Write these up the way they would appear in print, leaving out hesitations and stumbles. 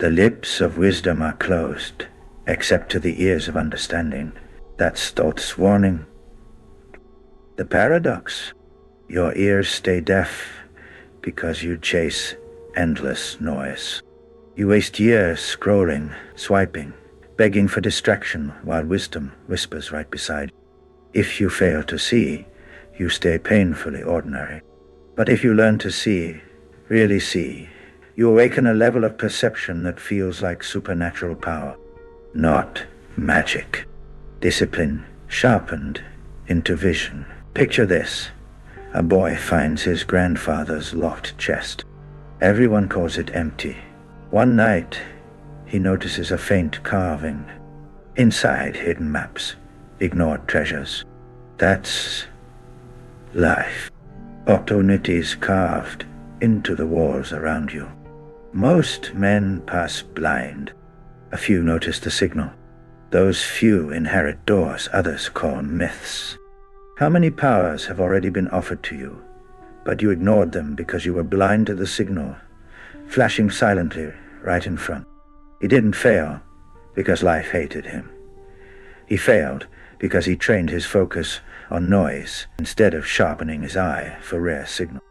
The lips of wisdom are closed, except to the ears of understanding. That's Thoth's warning. The paradox. Your ears stay deaf because you chase endless noise. You waste years scrolling, swiping, begging for distraction while wisdom whispers right beside you. If you fail to see, you stay painfully ordinary. But if you learn to see, really see, you awaken a level of perception that feels like supernatural power, not magic. Discipline sharpened into vision. Picture this. A boy finds his grandfather's locked chest. Everyone calls it empty. One night, he notices a faint carving. Inside, hidden maps, ignored treasures. That's life. Opportunities carved into the walls around you. Most men pass blind. A few notice the signal. Those few inherit doors others call myths. How many powers have already been offered to you, but you ignored them because you were blind to the signal, flashing silently right in front? He didn't fail because life hated him. He failed because he trained his focus on noise instead of sharpening his eye for rare signal.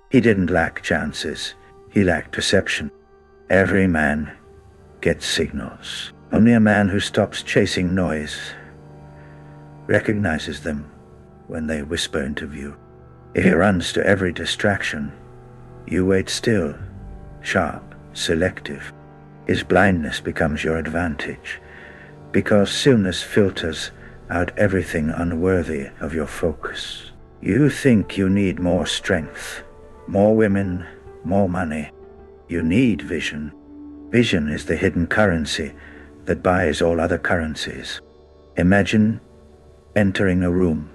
He didn't lack chances, he lacked perception. Every man gets signals. Only a man who stops chasing noise recognizes them when they whisper into view. If he runs to every distraction, you wait still, sharp, selective. His blindness becomes your advantage, because stillness filters out everything unworthy of your focus. You think you need more strength, more women, more money. You need vision. Vision is the hidden currency that buys all other currencies. Imagine entering a room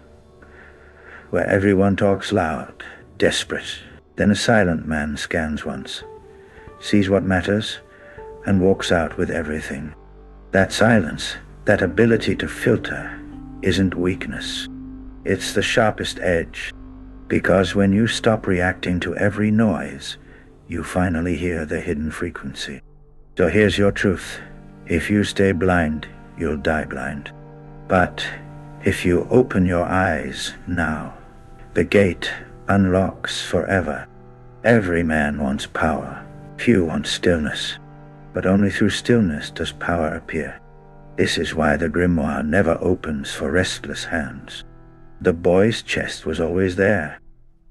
where everyone talks loud, desperate. Then a silent man scans once, sees what matters, and walks out with everything. That silence, that ability to filter, isn't weakness. It's the sharpest edge, because when you stop reacting to every noise, you finally hear the hidden frequency. So here's your truth. If you stay blind, you'll die blind. But if you open your eyes now, the gate unlocks forever. Every man wants power. Few want stillness. But only through stillness does power appear. This is why the Grimoire never opens for restless hands. The boy's chest was always there.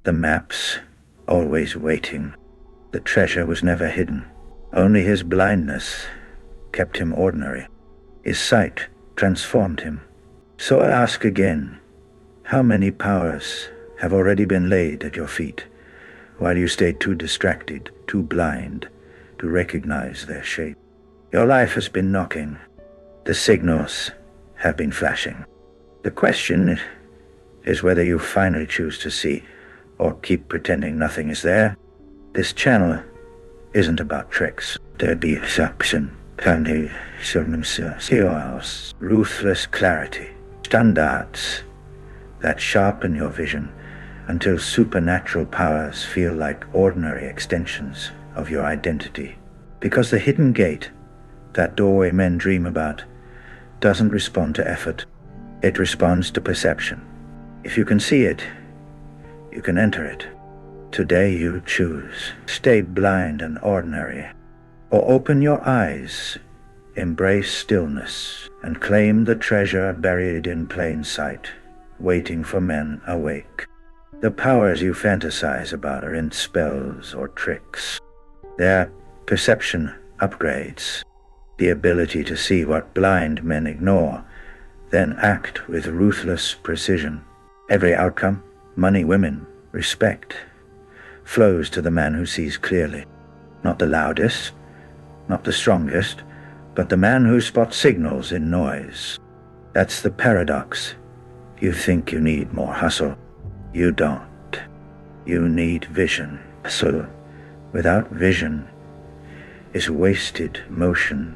The maps always waiting. The treasure was never hidden. Only his blindness kept him ordinary. His sight transformed him. So I ask again, how many powers have already been laid at your feet, while you stayed too distracted, too blind to recognize their shape? Your life has been knocking. The signals have been flashing. The question is whether you finally choose to see or keep pretending nothing is there. This channel isn't about tricks. There'd be Sharpen, ruthless clarity, standards that sharpen your vision until supernatural powers feel like ordinary extensions of your identity. Because the hidden gate, that doorway men dream about, doesn't respond to effort. It responds to perception. If you can see it, you can enter it. Today you choose. Stay blind and ordinary, or open your eyes, embrace stillness, and claim the treasure buried in plain sight, waiting for men awake. The powers you fantasize about are in spells or tricks. They're perception upgrades, the ability to see what blind men ignore, then act with ruthless precision. Every outcome, money, women, respect, flows to the man who sees clearly. Not the loudest, not the strongest, but the man who spots signals in noise. That's the paradox. You think you need more hustle. You don't. You need vision. So, without vision is wasted motion.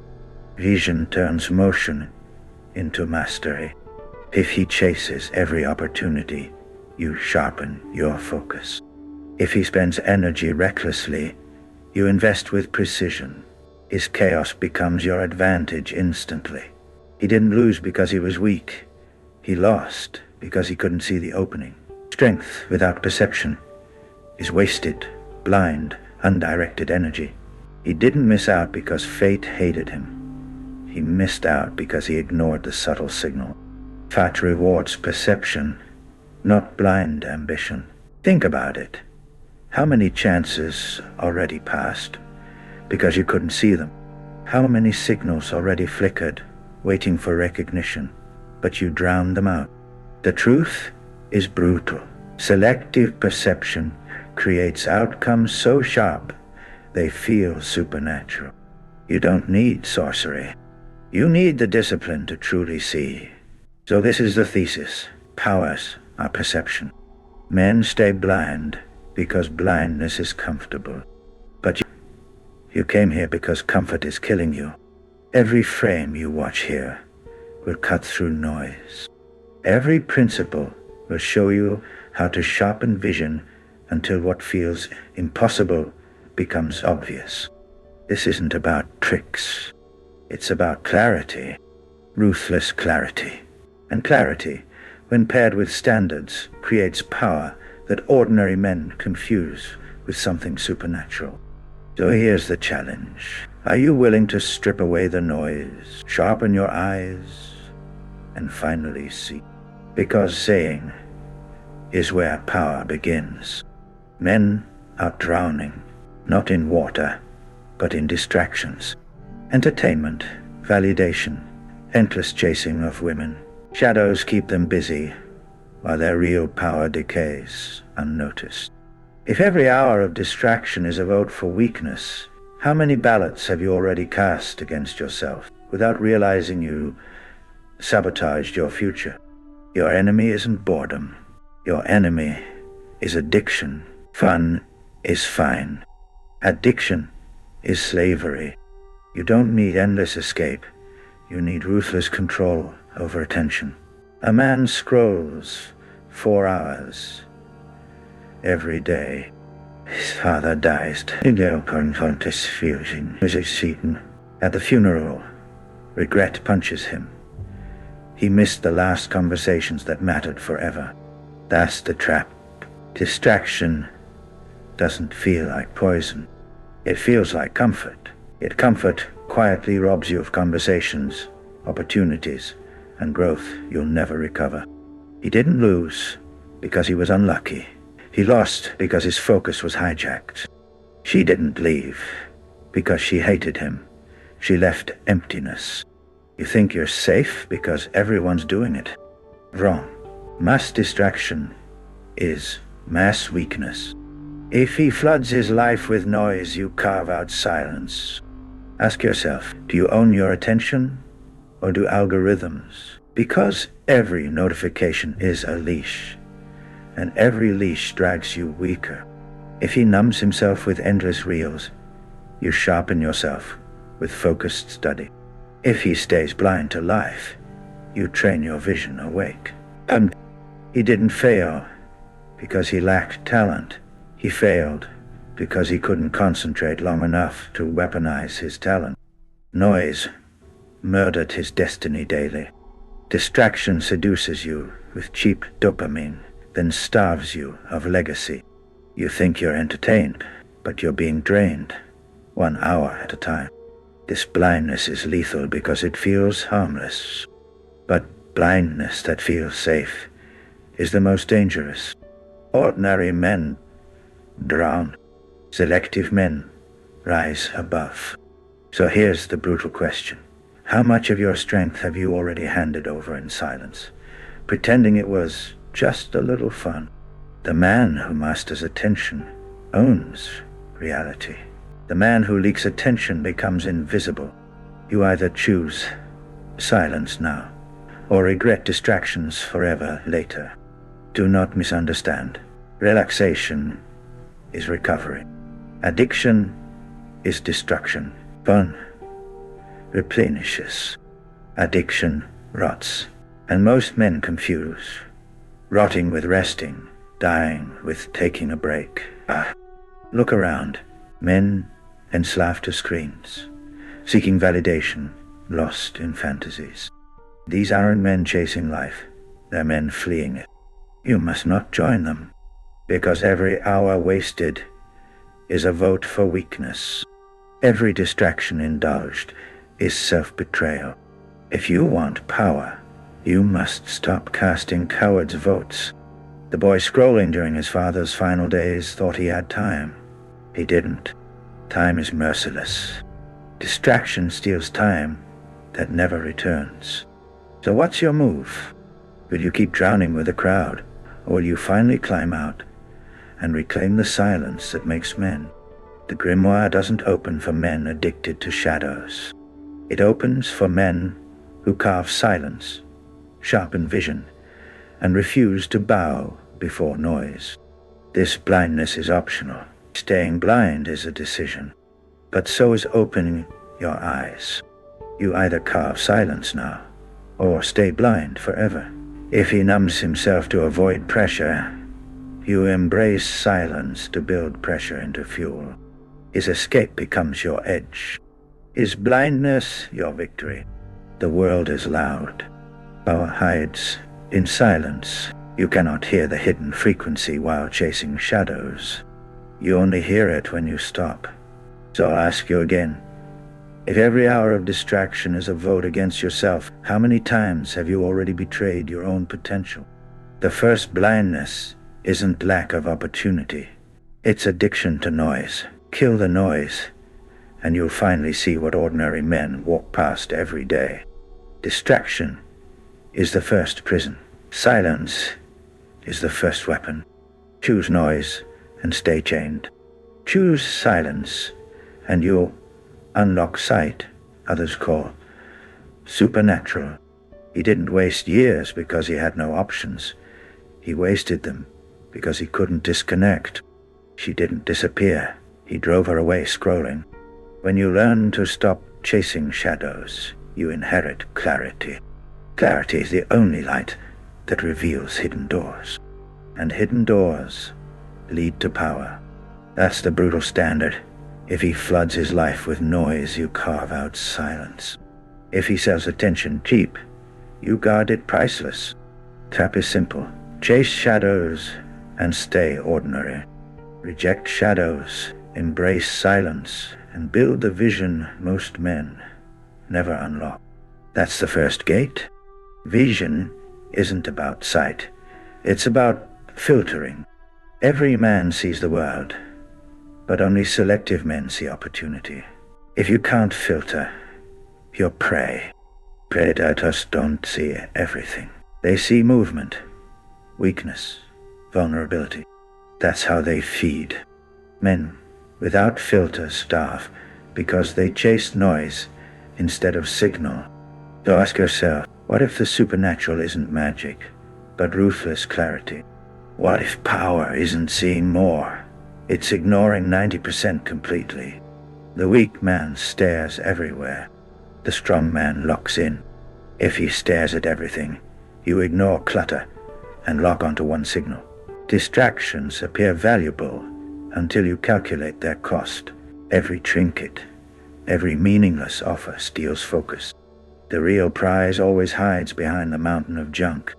Vision turns motion into mastery. If he chases every opportunity, you sharpen your focus. If he spends energy recklessly, you invest with precision. His chaos becomes your advantage instantly. He didn't lose because he was weak. He lost because he couldn't see the opening. Strength without perception is wasted, blind, undirected energy. He didn't miss out because fate hated him. He missed out because he ignored the subtle signal. Fate rewards perception, not blind ambition. Think about it. How many chances already passed because you couldn't see them? How many signals already flickered, waiting for recognition, but you drowned them out? The truth is brutal. Selective perception creates outcomes so sharp they feel supernatural. You don't need sorcery. You need the discipline to truly see. So this is the thesis. Powers are perception. Men stay blind because blindness is comfortable. But you came here because comfort is killing you. Every frame you watch here will cut through noise. Every principle will show you how to sharpen vision until what feels impossible becomes obvious. This isn't about tricks. It's about clarity, ruthless clarity. And clarity, when paired with standards, creates power that ordinary men confuse with something supernatural. So here's the challenge. Are you willing to strip away the noise, sharpen your eyes, and finally see? Because seeing is where power begins. Men are drowning, not in water, but in distractions. Entertainment, validation, endless chasing of women. Shadows keep them busy, while their real power decays unnoticed. If every hour of distraction is a vote for weakness, how many ballots have you already cast against yourself without realizing you sabotaged your future? Your enemy isn't boredom. Your enemy is addiction. Fun is fine. Addiction is slavery. You don't need endless escape. You need ruthless control over attention. A man scrolls 4 hours every day. His father dies. At the funeral, regret punches him. He missed the last conversations that mattered forever. That's the trap. Distraction doesn't feel like poison. It feels like comfort. Yet comfort quietly robs you of conversations, opportunities, and growth you'll never recover. He didn't lose because he was unlucky. He lost because his focus was hijacked. She didn't leave because she hated him. She left emptiness. You think you're safe because everyone's doing it. Wrong. Mass distraction is mass weakness. If he floods his life with noise, you carve out silence. Ask yourself, do you own your attention or do algorithms? Because every notification is a leash, and every leash drags you weaker. If he numbs himself with endless reels, you sharpen yourself with focused study. If he stays blind to life, you train your vision awake. And he didn't fail because he lacked talent. He failed because he couldn't concentrate long enough to weaponize his talent. Noise murdered his destiny daily. Distraction seduces you with cheap dopamine, then starves you of legacy. You think you're entertained, but you're being drained, 1 hour at a time. This blindness is lethal because it feels harmless. But blindness that feels safe is the most dangerous. Ordinary men drown. Selective men rise above. So here's the brutal question. How much of your strength have you already handed over in silence, pretending it was just a little fun? The man who masters attention owns reality. The man who leaks attention becomes invisible. You either choose silence now or regret distractions forever later. Do not misunderstand. Relaxation is recovery. Addiction is destruction. Fun replenishes. Addiction rots. And most men confuse rotting with resting, dying with taking a break. Look around. Men enslaved to screens. seeking validation, lost in fantasies. These aren't men chasing life, they're men fleeing it. You must not join them, because every hour wasted is a vote for weakness. Every distraction indulged is self-betrayal. If you want power, you must stop casting cowards' votes. The boy scrolling during his father's final days thought he had time. He didn't. Time is merciless. Distraction steals time that never returns. So what's your move? Will you keep drowning with the crowd, or will you finally climb out and reclaim the silence that makes men? The Grimoire doesn't open for men addicted to shadows. It opens for men who carve silence, sharpen vision, and refuse to bow before noise. This blindness is optional. Staying blind is a decision, but so is opening your eyes. You either carve silence now, or stay blind forever. If he numbs himself to avoid pressure, you embrace silence to build pressure into fuel. His escape becomes your edge. Is blindness your victory? The world is loud. Power hides in silence. You cannot hear the hidden frequency while chasing shadows. You only hear it when you stop. So I'll ask you again. If every hour of distraction is a vote against yourself, how many times have you already betrayed your own potential? The first blindness isn't lack of opportunity. It's addiction to noise. Kill the noise, and you'll finally see what ordinary men walk past every day. Distraction is the first prison. Silence is the first weapon. Choose noise and stay chained. Choose silence, and you'll unlock sight others call supernatural. He didn't waste years because he had no options. He wasted them because he couldn't disconnect. She didn't disappear. He drove her away scrolling. When you learn to stop chasing shadows, you inherit clarity. Clarity is the only light that reveals hidden doors. And hidden doors lead to power. That's the brutal standard. If he floods his life with noise, you carve out silence. If he sells attention cheap, you guard it priceless. Trap is simple. Chase shadows and stay ordinary. Reject shadows, embrace silence, and build the vision most men never unlock. That's the first gate. Vision isn't about sight. It's about filtering. Every man sees the world, but only selective men see opportunity. If you can't filter, you're prey. Predators don't see everything. They see movement, weakness, vulnerability. That's how they feed. Men without filter starve because they chase noise instead of signal. So ask yourself, what if the supernatural isn't magic, but ruthless clarity? What if power isn't seeing more? It's ignoring 90% completely. The weak man stares everywhere. The strong man locks in. If he stares at everything, you ignore clutter and lock onto one signal. Distractions appear valuable until you calculate their cost. Every trinket, every meaningless offer steals focus. The real prize always hides behind the mountain of junk.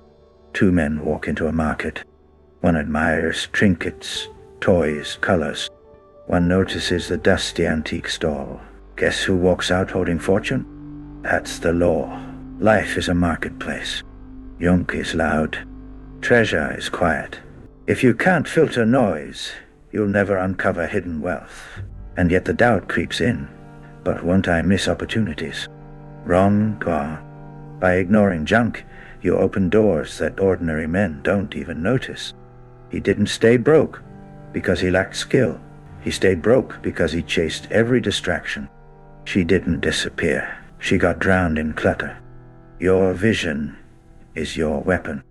Two men walk into a market. One admires trinkets, toys, colors. One notices the dusty antique stall. Guess who walks out holding fortune? That's the law. Life is a marketplace. Junk is loud. Treasure is quiet. If you can't filter noise, you'll never uncover hidden wealth. And yet the doubt creeps in. But won't I miss opportunities? Wrong, gone. By ignoring junk, you open doors that ordinary men don't even notice. He didn't stay broke because he lacked skill. He stayed broke because he chased every distraction. She didn't disappear. She got drowned in clutter. Your vision is your weapon,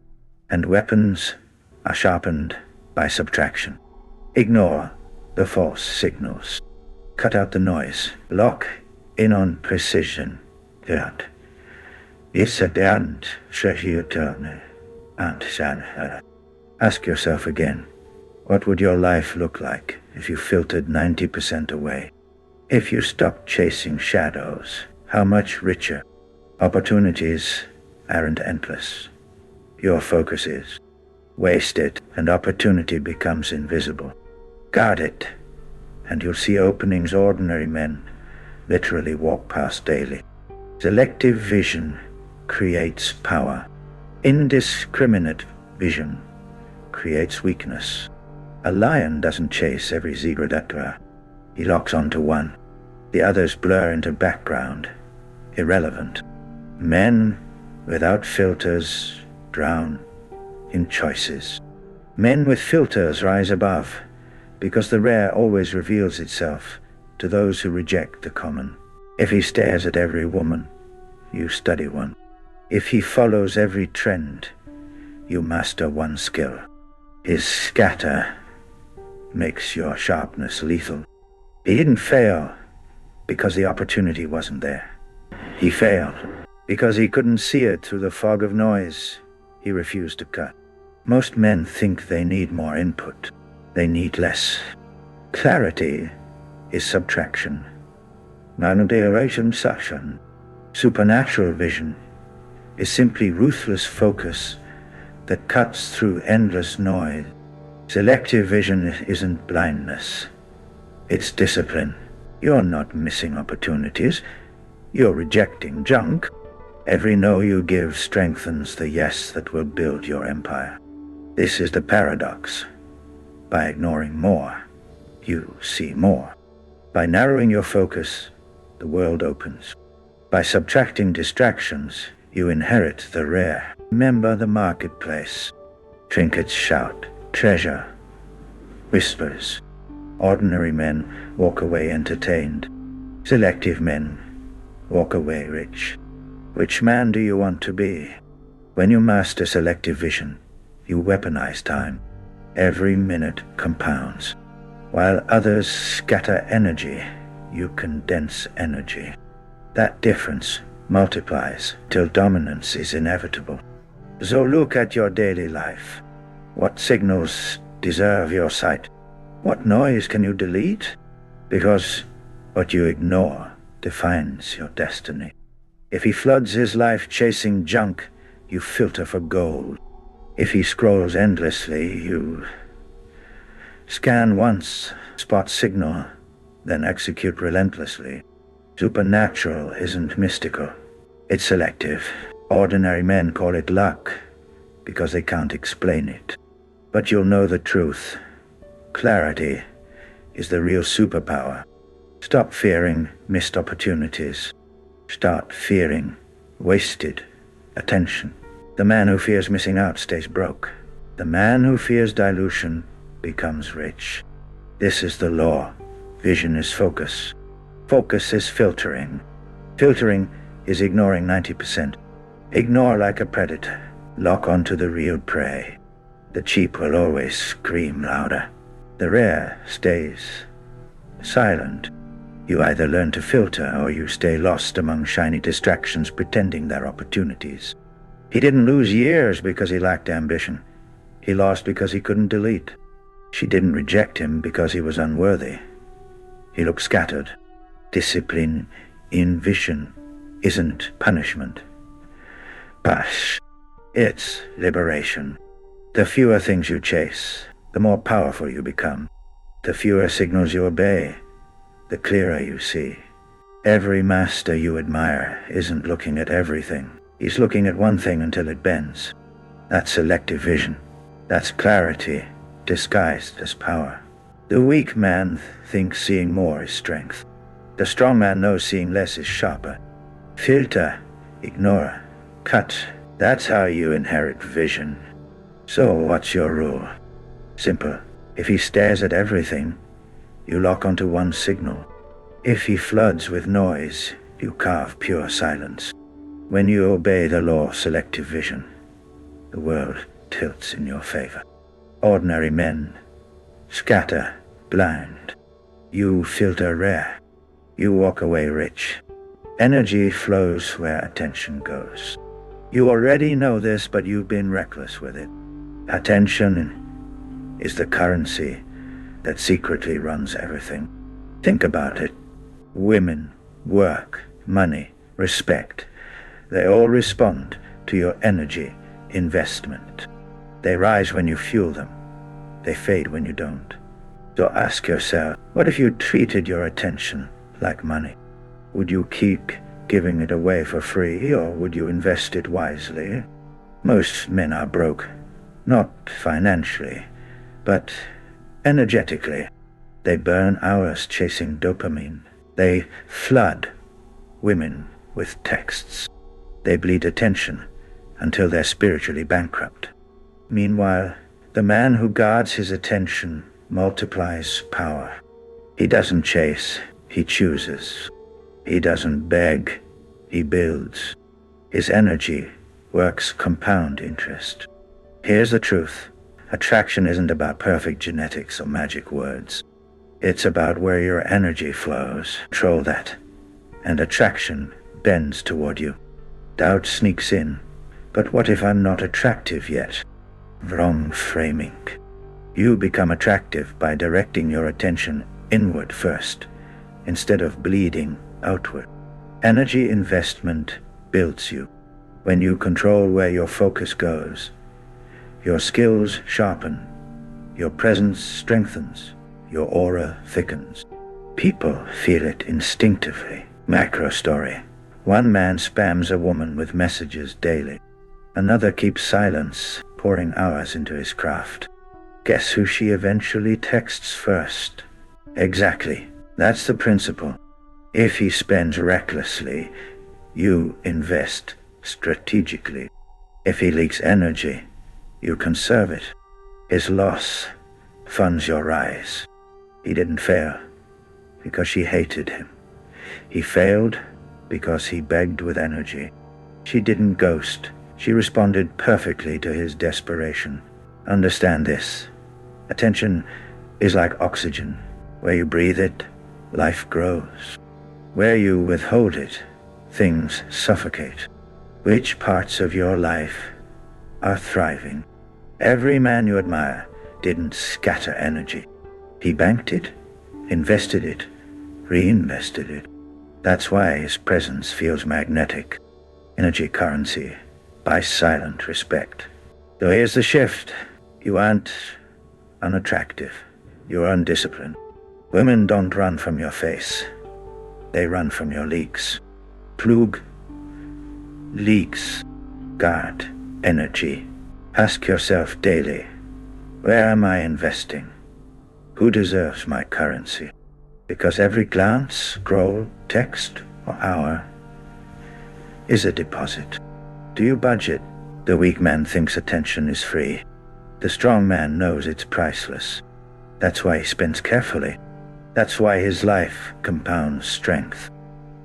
and weapons are sharpened by subtraction. Ignore the false signals. Cut out the noise. Lock in on precision. Ask yourself again, what would your life look like if you filtered 90% away? If you stop chasing shadows, how much richer? Opportunities aren't endless. Your focus is. Waste it, and opportunity becomes invisible. Guard it, and you'll see openings ordinary men literally walk past daily. Selective vision creates power. Indiscriminate vision creates weakness. A lion doesn't chase every zebra that dwells. He locks onto one. The others blur into background, irrelevant. Men without filters drown in choices. Men with filters rise above, because the rare always reveals itself to those who reject the common. If he stares at every woman, you study one. If he follows every trend, you master one skill. His scatter makes your sharpness lethal. He didn't fail because the opportunity wasn't there. He failed because he couldn't see it through the fog of noise he refused to cut. Most men think they need more input. They need less. Clarity is subtraction. Non-derivation. Supernatural vision is simply ruthless focus that cuts through endless noise. Selective vision isn't blindness. It's discipline. You're not missing opportunities. You're rejecting junk. Every no you give strengthens the yes that will build your empire. This is the paradox. By ignoring more, you see more. By narrowing your focus, the world opens. By subtracting distractions, you inherit the rare. Remember the marketplace. Trinkets shout, treasure whispers. Ordinary men walk away entertained. Selective men walk away rich. Which man do you want to be? When you master selective vision, you weaponize time. Every minute compounds. While others scatter energy, you condense energy. That difference multiplies till dominance is inevitable. So look at your daily life. What signals deserve your sight? What noise can you delete? Because what you ignore defines your destiny. If he floods his life chasing junk, you filter for gold. If he scrolls endlessly, you scan once, spot signal, then execute relentlessly. Supernatural isn't mystical. It's selective. Ordinary men call it luck because they can't explain it. But you'll know the truth. Clarity is the real superpower. Stop fearing missed opportunities. Start fearing wasted attention. The man who fears missing out stays broke. The man who fears dilution becomes rich. This is the law. Vision is focus. Focus is filtering. Filtering is ignoring 90%. Ignore like a predator. Lock onto the real prey. The cheap will always scream louder. The rare stays silent. You either learn to filter or you stay lost among shiny distractions pretending they're opportunities. He didn't lose years because he lacked ambition. He lost because he couldn't delete. She didn't reject him because he was unworthy. He looked scattered. Discipline in vision isn't punishment. Pash. It's liberation. The fewer things you chase, the more powerful you become. The fewer signals you obey, the clearer you see. Every master you admire isn't looking at everything. He's looking at one thing until it bends. That's selective vision. That's clarity disguised as power. The weak man thinks seeing more is strength. The strong man knows seeing less is sharper. Filter, ignore, cut. That's how you inherit vision. So what's your rule? Simple. If he stares at everything, you lock onto one signal. If he floods with noise, you carve pure silence. When you obey the law of selective vision, the world tilts in your favor. Ordinary men scatter blind. You filter rare. You walk away rich. Energy flows where attention goes. You already know this, but you've been reckless with it. Attention is the currency that secretly runs everything. Think about it. Women, work, money, respect, they all respond to your energy investment. They rise when you fuel them. They fade when you don't. So ask yourself, what if you treated your attention like money? Would you keep giving it away for free, or would you invest it wisely? Most men are broke, not financially, but energetically. They burn hours chasing dopamine. They flood women with texts. They bleed attention until they're spiritually bankrupt. Meanwhile, the man who guards his attention multiplies power. He doesn't chase, he chooses. He doesn't beg, he builds. His energy works compound interest. Here's the truth. Attraction isn't about perfect genetics or magic words. It's about where your energy flows. Control that, and attraction bends toward you. Doubt sneaks in. But what if I'm not attractive yet? Wrong framing. You become attractive by directing your attention inward first, instead of bleeding outward. Energy investment builds you. When you control where your focus goes, your skills sharpen, your presence strengthens, your aura thickens. People feel it instinctively. Macro story. One man spams a woman with messages daily. Another keeps silence, pouring hours into his craft. Guess who she eventually texts first? Exactly. That's the principle. If he spends recklessly, you invest strategically. If he leaks energy, you conserve it. His loss funds your rise. He didn't fail because she hated him. He failed because he begged with energy. She didn't ghost. She responded perfectly to his desperation. Understand this. Attention is like oxygen. Where you breathe it, life grows. Where you withhold it, things suffocate. Which parts of your life are thriving? Every man you admire didn't scatter energy. He banked it, invested it, reinvested it. That's why his presence feels magnetic. Energy currency by silent respect. So here's the shift. You aren't unattractive. You're undisciplined. Women don't run from your face. They run from your leaks. Plug. Leaks. Guard. Energy. Ask yourself daily, where am I investing? Who deserves my currency? Because every glance, scroll, text, or hour is a deposit. Do you budget? The weak man thinks attention is free. The strong man knows it's priceless. That's why he spends carefully. That's why his life compounds strength.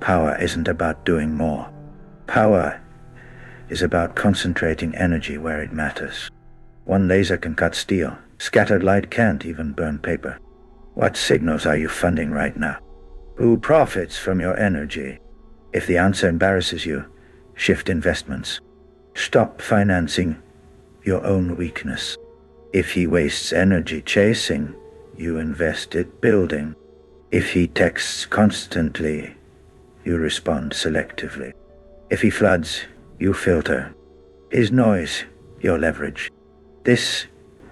Power isn't about doing more. Power is about concentrating energy where it matters. One laser can cut steel. Scattered light can't even burn paper. What signals are you funding right now? Who profits from your energy? If the answer embarrasses you, shift investments. Stop financing your own weakness. If he wastes energy chasing, you invest it building. If he texts constantly, you respond selectively. If he floods, you filter. His noise, your leverage. This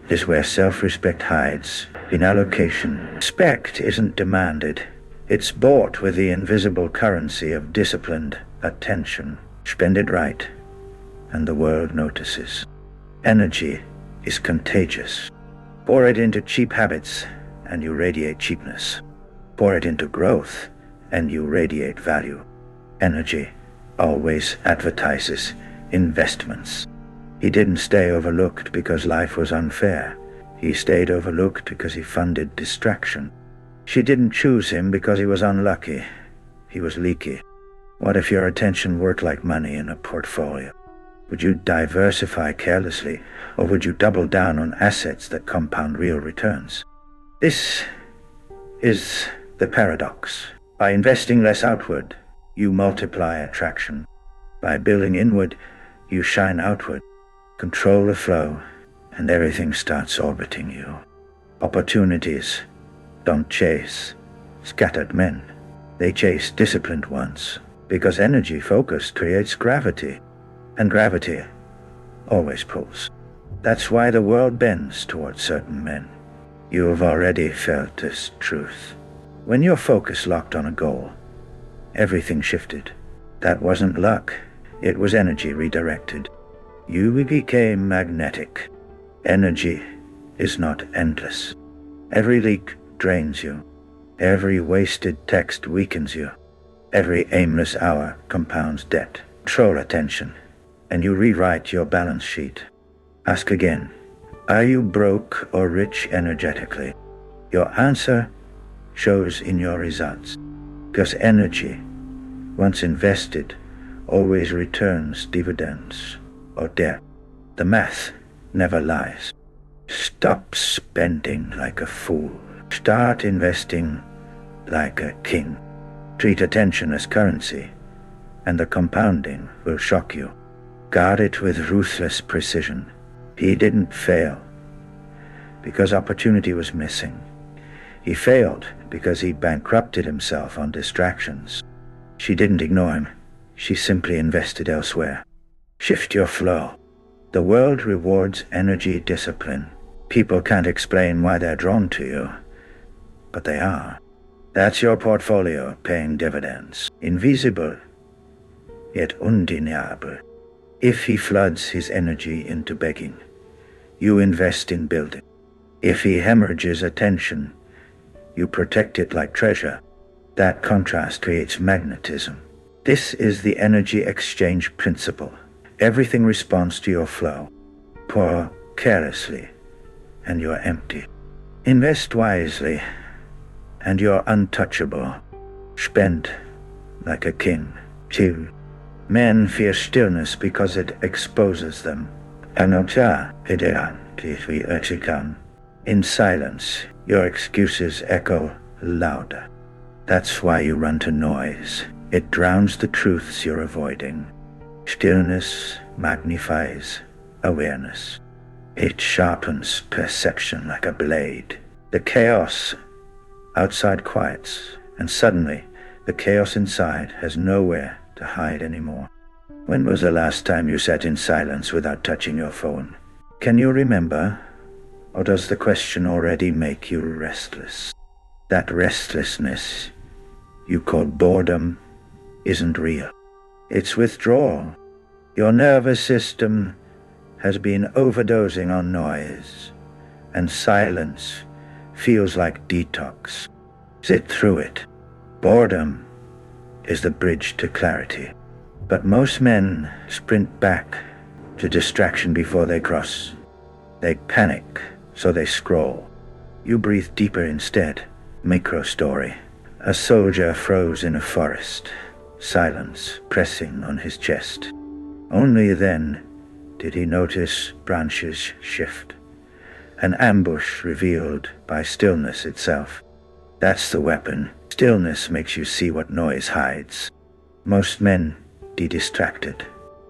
is where self-respect hides in allocation. Respect isn't demanded. It's bought with the invisible currency of disciplined attention. Spend it right, and the world notices. Energy is contagious. Pour it into cheap habits, and you radiate cheapness. Pour it into growth, and you radiate value. Energy always advertises investments. He didn't stay overlooked because life was unfair. He stayed overlooked because he funded distraction. She didn't choose him because he was unlucky. He was leaky. What if your attention worked like money in a portfolio? Would you diversify carelessly, or would you double down on assets that compound real returns? This is the paradox. By investing less outward, you multiply attraction. By building inward, you shine outward. Control the flow, and everything starts orbiting you. Opportunities don't chase scattered men. They chase disciplined ones, because energy focus creates gravity, and gravity always pulls. That's why the world bends towards certain men. You have already felt this truth. When your focus locked on a goal, everything shifted. That wasn't luck, it was energy redirected. You became magnetic. Energy is not endless. Every leak drains you. Every wasted text weakens you. Every aimless hour compounds debt. Control attention, and you rewrite your balance sheet. Ask again, are you broke or rich energetically? Your answer shows in your results, because energy, once invested, always returns dividends or debt. The math never lies. Stop spending like a fool. Start investing like a king. Treat attention as currency, and the compounding will shock you. Guard it with ruthless precision. He didn't fail because opportunity was missing. He failed because he bankrupted himself on distractions. She didn't ignore him. She simply invested elsewhere. Shift your flow. The world rewards energy discipline. People can't explain why they're drawn to you, but they are. That's your portfolio paying dividends. Invisible, yet undeniable. If he floods his energy into begging, you invest in building. If he hemorrhages attention, you protect it like treasure. That contrast creates magnetism. This is the energy exchange principle. Everything responds to your flow. Pour carelessly, and you're empty. Invest wisely, and you're untouchable. Spend like a king. Chill. Men fear stillness because it exposes them. In silence, your excuses echo louder. That's why you run to noise. It drowns the truths you're avoiding. Stillness magnifies awareness. It sharpens perception like a blade. The chaos outside quiets, and suddenly the chaos inside has nowhere to hide anymore. When was the last time you sat in silence without touching your phone? Can you remember? Or does the question already make you restless? That restlessness you call boredom isn't real. It's withdrawal. Your nervous system has been overdosing on noise, and silence feels like detox. Sit through it. Boredom is the bridge to clarity. But most men sprint back to distraction before they cross. They panic, so they scroll. You breathe deeper instead. Micro story. A soldier froze in a forest, silence pressing on his chest. Only then did he notice branches shift, an ambush revealed by stillness itself. That's the weapon. Stillness makes you see what noise hides. Most men de-distracted.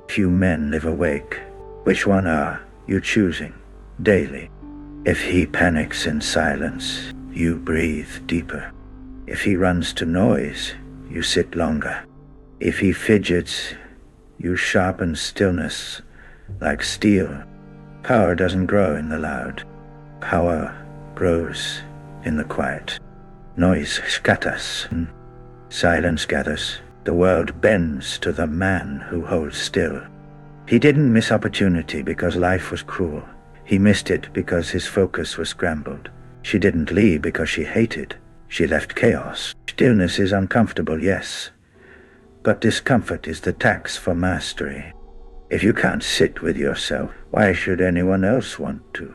Few men live awake. Which one are you choosing daily? If he panics in silence, you breathe deeper. If he runs to noise, you sit longer. If he fidgets, you sharpen stillness like steel. Power doesn't grow in the loud. Power grows in the quiet. Noise scatters. Silence gathers. The world bends to the man who holds still. He didn't miss opportunity because life was cruel. He missed it because his focus was scrambled. She didn't leave because she hated. She left chaos. Stillness is uncomfortable, yes, but discomfort is the tax for mastery. If you can't sit with yourself, why should anyone else want to?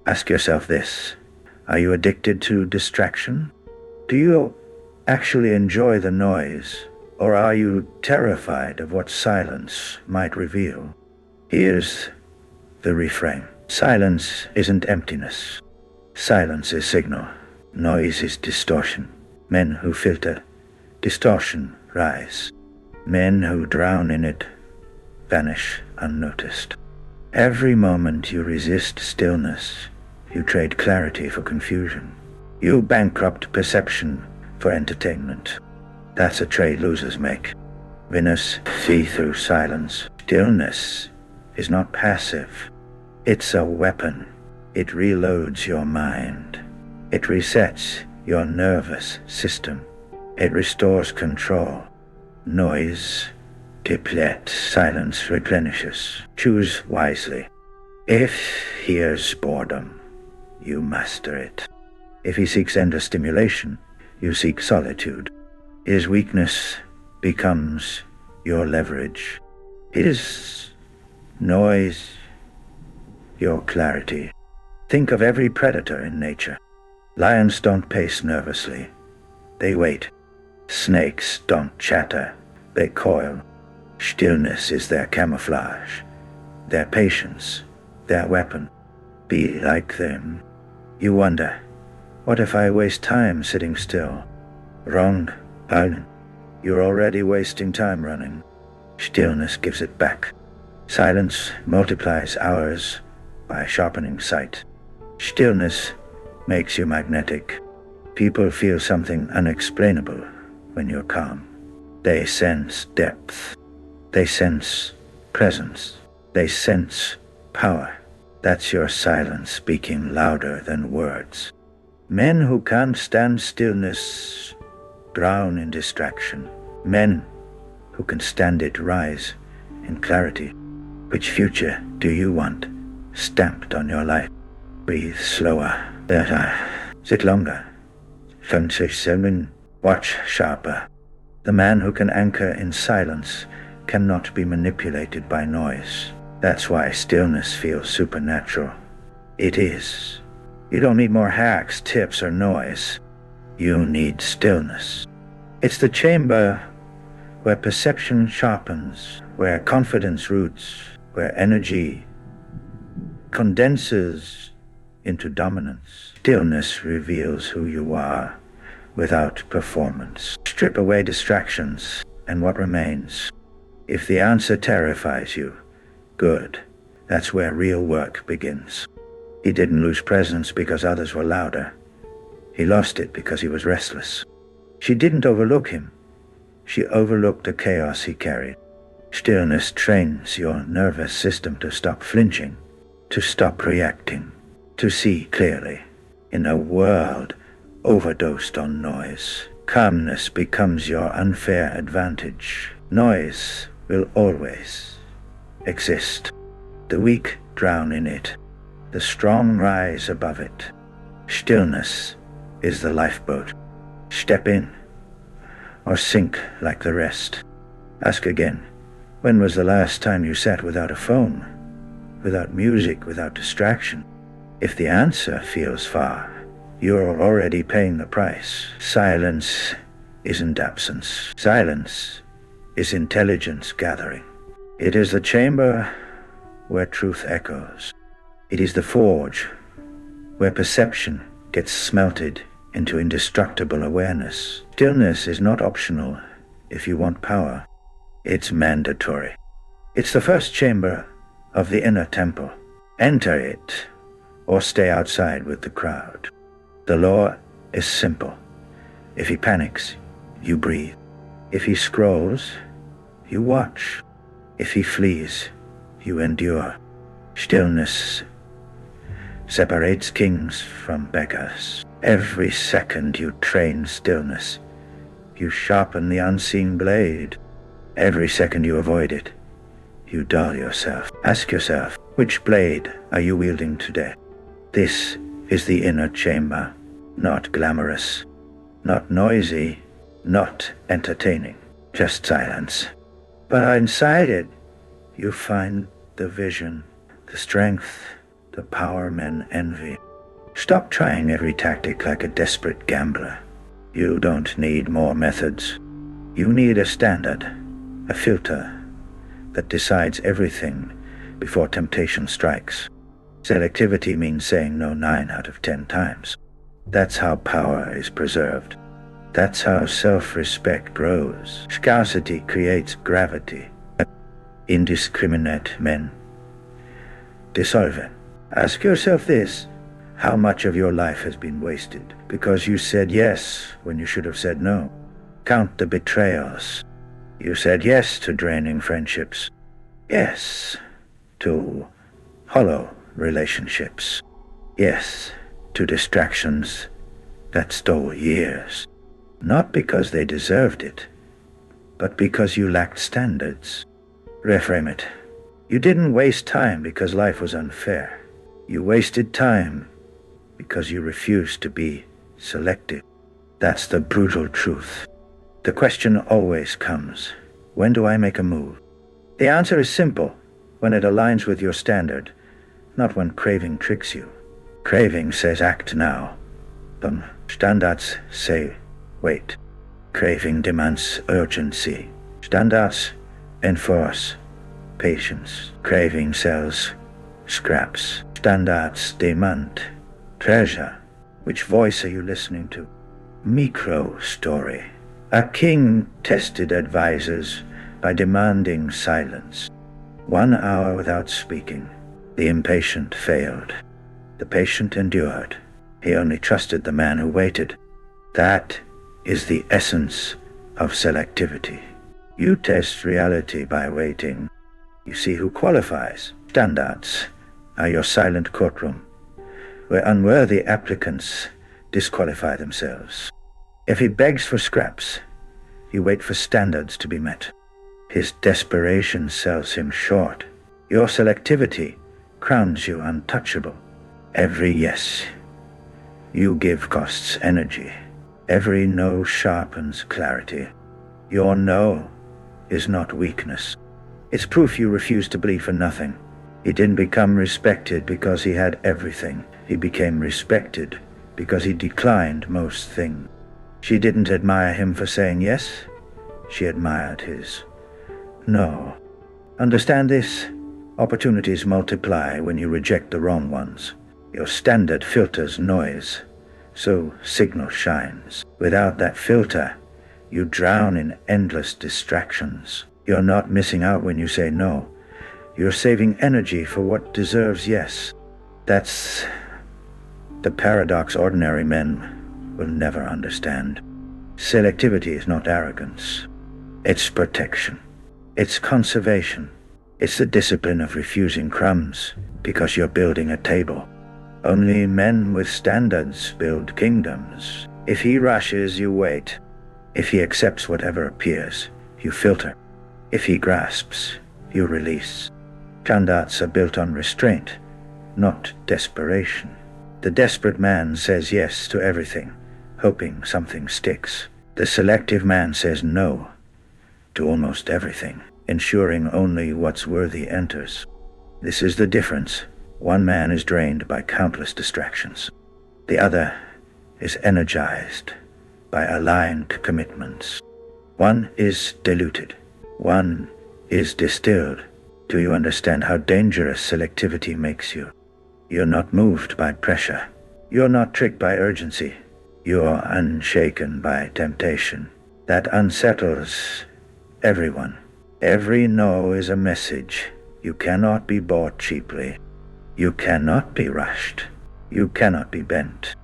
Ask yourself this. Are you addicted to distraction? Do you actually enjoy the noise, or are you terrified of what silence might reveal? Here's the reframe. Silence isn't emptiness. Silence is signal. Noise is distortion. Men who filter distortion rise. Men who drown in it vanish unnoticed. Every moment you resist stillness, you trade clarity for confusion. You bankrupt perception for entertainment. That's a trade losers make. Winners see through silence. Stillness is not passive. It's a weapon. It reloads your mind. It resets your nervous system. It restores control. Noise depletes, silence replenishes. Choose wisely. If he hears boredom, you master it. If he seeks endless stimulation, you seek solitude. His weakness becomes your leverage. His noise, your clarity. Think of every predator in nature. Lions don't pace nervously. They wait. Snakes don't chatter. They coil. Stillness is their camouflage, their patience, their weapon. Be like them. You wonder, what if I waste time sitting still? Wrong, Alan. You're already wasting time running. Stillness gives it back. Silence multiplies hours by sharpening sight. Stillness makes you magnetic. People feel something unexplainable when you're calm. They sense depth. They sense presence. They sense power. That's your silence speaking louder than words. Men who can't stand stillness drown in distraction. Men who can stand it rise in clarity. Which future do you want stamped on your life? Breathe slower. Sit longer. Watch sharper. The man who can anchor in silence cannot be manipulated by noise. That's why stillness feels supernatural. It is. You don't need more hacks, tips, or noise. You need stillness. It's the chamber where perception sharpens, where confidence roots, where energy condenses into dominance. Stillness reveals who you are without performance. Strip away distractions, and what remains? If the answer terrifies you, good. That's where real work begins. He didn't lose presence because others were louder. He lost it because he was restless. She didn't overlook him. She overlooked the chaos he carried. Stillness trains your nervous system to stop flinching, to stop reacting, to see clearly. In a world overdosed on noise, calmness becomes your unfair advantage. Noise will always exist. The weak drown in it. The strong rise above it. Stillness is the lifeboat. Step in, or sink like the rest. Ask again, when was the last time you sat without a phone, without music, without distraction? If the answer feels far, you're already paying the price. Silence isn't absence. Silence is intelligence gathering. It is the chamber where truth echoes. It is the forge where perception gets smelted into indestructible awareness. Stillness is not optional if you want power. It's mandatory. It's the first chamber of the inner temple. Enter it, or stay outside with the crowd. The law is simple. If he panics, you breathe. If he scrolls, you watch. If he flees, you endure. Stillness separates kings from beggars. Every second you train stillness, you sharpen the unseen blade. Every second you avoid it, you dull yourself. Ask yourself, which blade are you wielding today? This is the inner chamber, not glamorous, not noisy, not entertaining, just silence. But inside it, you find the vision, the strength, the power men envy. Stop trying every tactic like a desperate gambler. You don't need more methods. You need a standard, a filter that decides everything before temptation strikes. Selectivity means saying no 9 out of 10 times. That's how power is preserved. That's how self-respect grows. Scarcity creates gravity. Indiscriminate men dissolve it. Ask yourself this: How much of your life has been wasted because you said yes when you should have said no? Count the betrayals. You said yes to draining friendships. Yes to hollow relationships. Yes to distractions that stole years. Not because they deserved it, but because you lacked standards. Reframe it. You didn't waste time because life was unfair. You wasted time because you refused to be selective. That's the brutal truth. The question always comes, when do I make a move? The answer is simple, when it aligns with your standard, not when craving tricks you. Craving says act now. Standards say wait. Craving demands urgency. Standards enforce patience. Craving sells scraps. Standards demand treasure. Which voice are you listening to? Micro story. A king tested advisors by demanding silence. 1 hour without speaking. The impatient failed. The patient endured. He only trusted the man who waited. That is the essence of selectivity. You test reality by waiting. You see who qualifies. Standards are your silent courtroom, where unworthy applicants disqualify themselves. If he begs for scraps, you wait for standards to be met. His desperation sells him short. Your selectivity crowns you untouchable. Every yes you give costs energy. Every no sharpens clarity. Your no is not weakness. It's proof you refuse to bleed for nothing. He didn't become respected because he had everything. He became respected because he declined most things. She didn't admire him for saying yes. She admired his no. Understand this? Opportunities multiply when you reject the wrong ones. Your standard filters noise, so signal shines. Without that filter, you drown in endless distractions. You're not missing out when you say no. You're saving energy for what deserves yes. That's the paradox ordinary men will never understand. Selectivity is not arrogance. It's protection. It's conservation. It's the discipline of refusing crumbs because you're building a table. Only men with standards build kingdoms. If he rushes, you wait. If he accepts whatever appears, you filter. If he grasps, you release. Standards are built on restraint, not desperation. The desperate man says yes to everything, hoping something sticks. The selective man says no to almost everything, ensuring only what's worthy enters. This is the difference. One man is drained by countless distractions. The other is energized by aligned commitments. One is diluted. One is distilled. Do you understand how dangerous selectivity makes you? You're not moved by pressure. You're not tricked by urgency. You're unshaken by temptation. That unsettles everyone. Every no is a message. You cannot be bought cheaply. You cannot be rushed. You cannot be bent.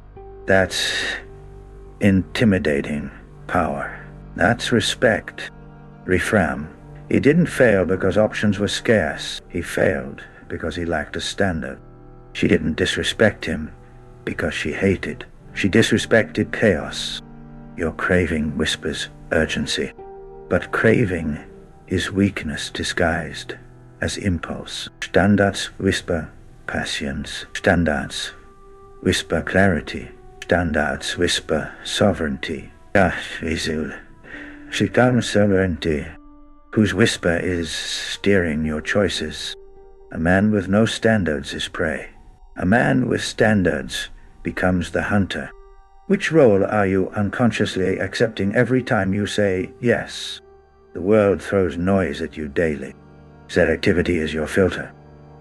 That's intimidating power. That's respect. Reframe. He didn't fail because options were scarce. He failed because he lacked a standard. She didn't disrespect him because she hated. She disrespected chaos. Your craving whispers urgency. But craving is weakness disguised as impulse. Standards whisper passions. Standards whisper clarity. Standards whisper sovereignty. Sovereignty, whose whisper is steering your choices. A man with no standards is prey. A man with standards becomes the hunter. Which role are you unconsciously accepting every time you say yes? The world throws noise at you daily. Selectivity is your filter.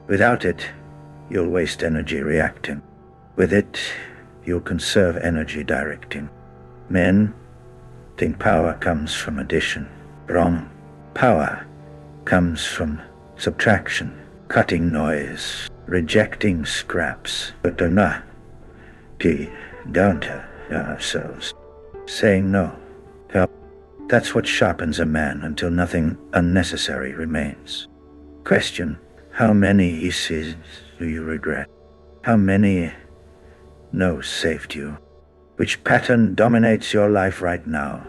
Without it, you'll waste energy reacting. With it, you'll conserve energy directing. Men think power comes from addition. Wrong. Power comes from subtraction, cutting noise, rejecting scraps. But We don't ourselves. Saying no. That's what sharpens a man until nothing unnecessary remains. Question: how many issues do you regret? How many no's saved you? Which pattern dominates your life right now?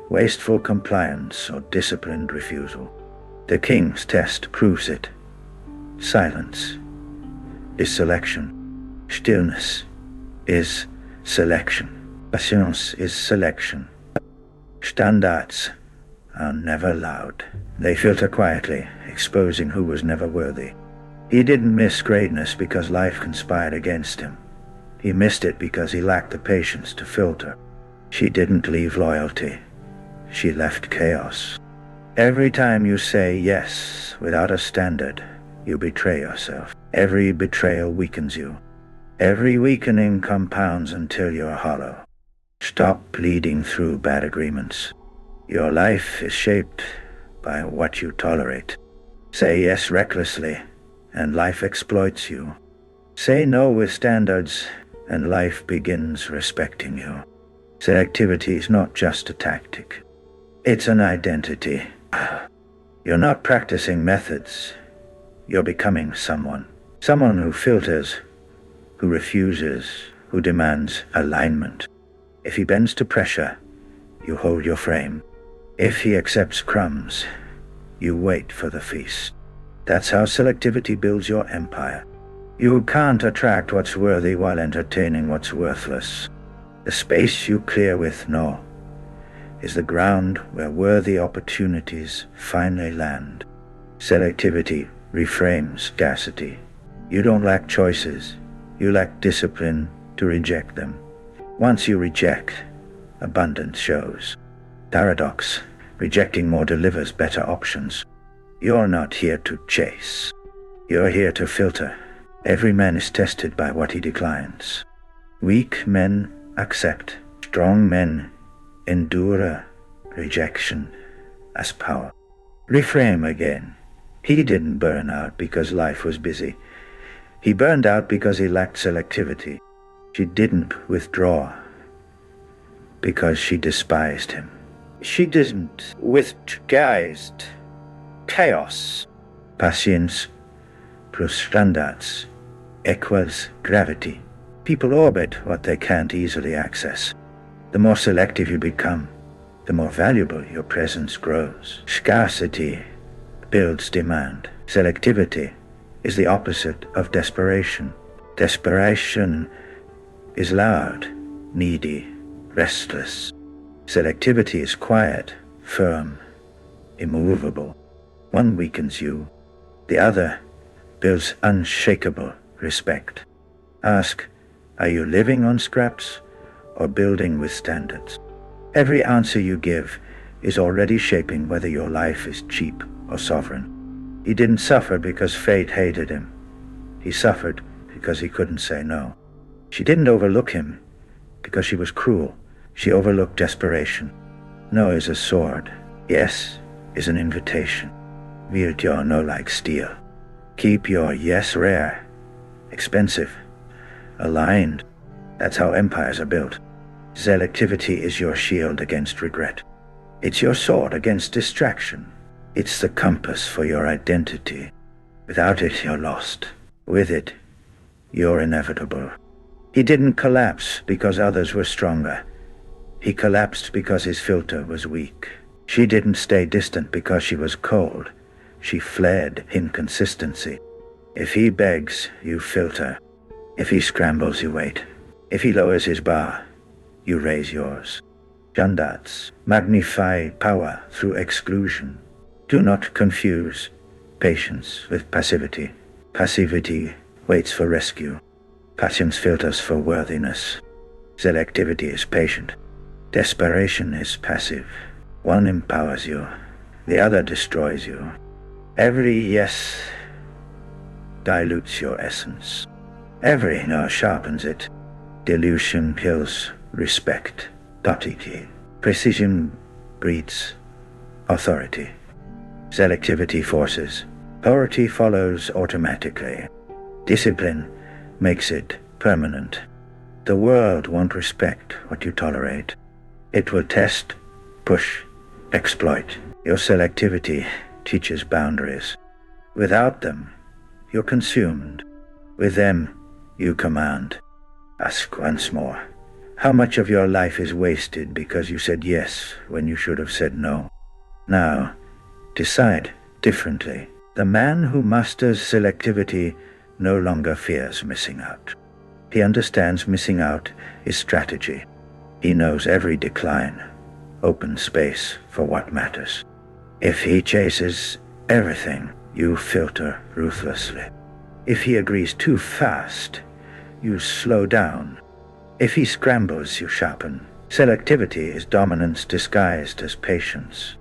Wasteful compliance or disciplined refusal? The king's test proves it. Silence is selection. Stillness is selection. Patience is selection. Standards are never loud. They filter quietly, exposing who was never worthy. He didn't miss greatness because life conspired against him. He missed it because he lacked the patience to filter. She didn't leave loyalty. She left chaos. Every time you say yes without a standard, you betray yourself. Every betrayal weakens you. Every weakening compounds until you're hollow. Stop bleeding through bad agreements. Your life is shaped by what you tolerate. Say yes recklessly, and life exploits you. Say no with standards, and life begins respecting you. Selectivity is not just a tactic. It's an identity. You're not practicing methods. You're becoming someone. Someone who filters, who refuses, who demands alignment. If he bends to pressure, you hold your frame. If he accepts crumbs, you wait for the feast. That's how selectivity builds your empire. You can't attract what's worthy while entertaining what's worthless. The space you clear with no is the ground where worthy opportunities finally land. Selectivity reframes scarcity. You don't lack choices. You lack discipline to reject them. Once you reject, abundance shows. Paradox: rejecting more delivers better options. You're not here to chase. You're here to filter. Every man is tested by what he declines. Weak men accept. Strong men endure rejection as power. Reframe again. He didn't burn out because life was busy. He burned out because he lacked selectivity. She didn't withdraw because she despised him. She didn't disguised chaos. Patience plus standards equals gravity. People orbit what they can't easily access. The more selective you become, the more valuable your presence grows. Scarcity builds demand. Selectivity is the opposite of desperation. Desperation is loud, needy, restless. Selectivity is quiet, firm, immovable. One weakens you, the other builds unshakable respect. Ask, are you living on scraps or building with standards? Every answer you give is already shaping whether your life is cheap or sovereign. He didn't suffer because fate hated him. He suffered because he couldn't say no. She didn't overlook him because she was cruel. She overlooked desperation. No is a sword. Yes is an invitation. Wield your no like steel. Keep your yes rare, expensive, aligned. That's how empires are built. Selectivity is your shield against regret. It's your sword against distraction. It's the compass for your identity. Without it, you're lost. With it, you're inevitable. He didn't collapse because others were stronger. He collapsed because his filter was weak. She didn't stay distant because she was cold. She fled inconsistency. If he begs, you filter. If he scrambles, you wait. If he lowers his bar, you raise yours. Standards magnify power through exclusion. Do not confuse patience with passivity. Passivity waits for rescue. Patience filters for worthiness. Selectivity is patient. Desperation is passive. One empowers you, the other destroys you. Every yes dilutes your essence. Every no sharpens it. Dilution kills respect. Precision breeds authority. Selectivity forces. Authority follows automatically. Discipline makes it permanent. the world won't respect what you tolerate. It will test, push, exploit. Your selectivity teaches boundaries. Without them, you're consumed. With them, you command. Ask once more. How much of your life is wasted because you said yes when you should have said no? Now, decide differently. The man who masters selectivity no longer fears missing out. He understands missing out is strategy. He knows every decline opens space for what matters. If he chases everything, you filter ruthlessly. If he agrees too fast, you slow down. If he scrambles, you sharpen. Selectivity is dominance disguised as patience.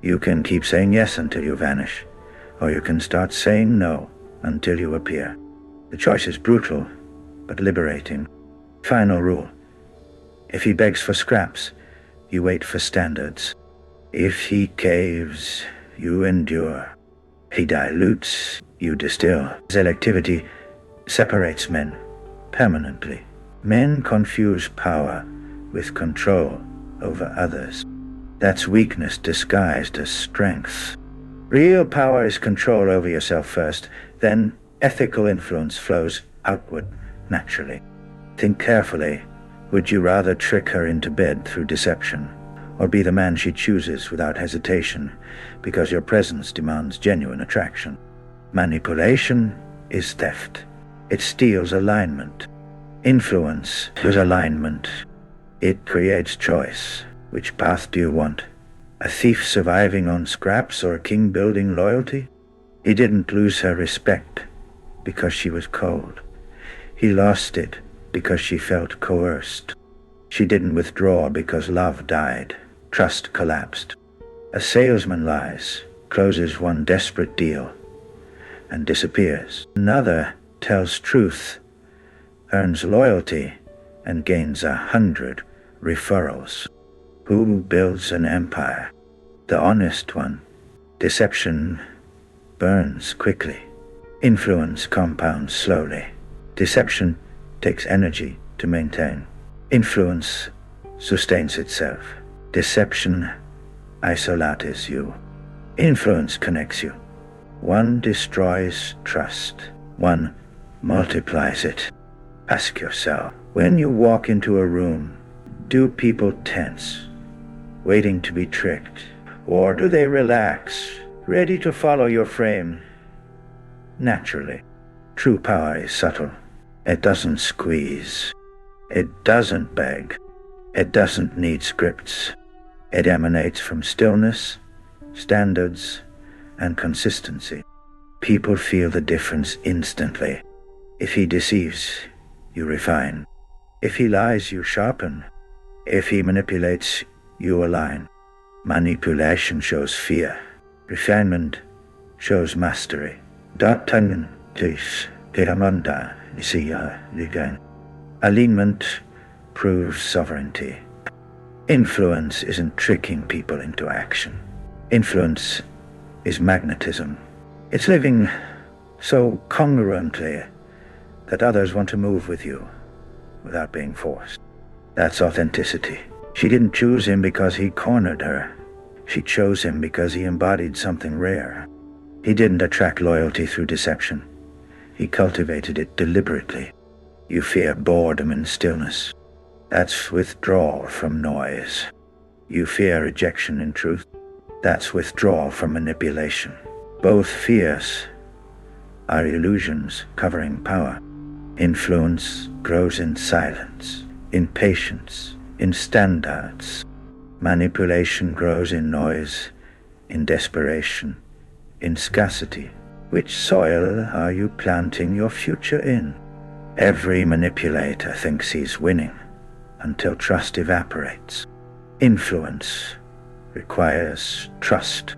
You can keep saying yes until you vanish, or you can start saying no until you appear. The choice is brutal, but liberating. Final rule. If he begs for scraps, you wait for standards. If he caves, you endure. He dilutes, you distill. Selectivity separates men permanently. Men confuse power with control over others. That's weakness disguised as strength. Real power is control over yourself first, then ethical influence flows outward naturally. Think carefully. Would you rather trick her into bed through deception, or be the man she chooses without hesitation because your presence demands genuine attraction? Manipulation is theft. It steals alignment. Influence is alignment. It creates choice. Which path do you want? A thief surviving on scraps or a king building loyalty? He didn't lose her respect because she was cold. He lost it because she felt coerced. She didn't withdraw because love died. Trust collapsed. A salesman lies, closes one desperate deal, and disappears. Another tells truth, earns loyalty, and gains 100 referrals. Who builds an empire? The honest one. Deception burns quickly. Influence compounds slowly. Deception takes energy to maintain. Influence sustains itself. Deception isolates you. Influence connects you. One destroys trust. One multiplies it. Ask yourself, when you walk into a room, do people tense, waiting to be tricked? Or do they relax, ready to follow your frame naturally? True power is subtle. It doesn't squeeze. It doesn't beg. It doesn't need scripts. It emanates from stillness, standards, and consistency. People feel the difference instantly. If he deceives, you refine. If he lies, you sharpen. If he manipulates, you align. Manipulation shows fear. Refinement shows mastery. Dartangen tis tehamanda isia ligan. Alignment proves sovereignty. Influence isn't tricking people into action. Influence is magnetism. It's living so congruently that others want to move with you without being forced. That's authenticity. She didn't choose him because he cornered her. She chose him because he embodied something rare. He didn't attract loyalty through deception. He cultivated it deliberately. You fear boredom and stillness. That's withdrawal from noise. You fear rejection in truth. That's withdrawal from manipulation. Both fears are illusions covering power. Influence grows in silence, in patience, in standards. Manipulation grows in noise, in desperation, in scarcity. Which soil are you planting your future in? Every manipulator thinks he's winning until trust evaporates. Influence requires trust.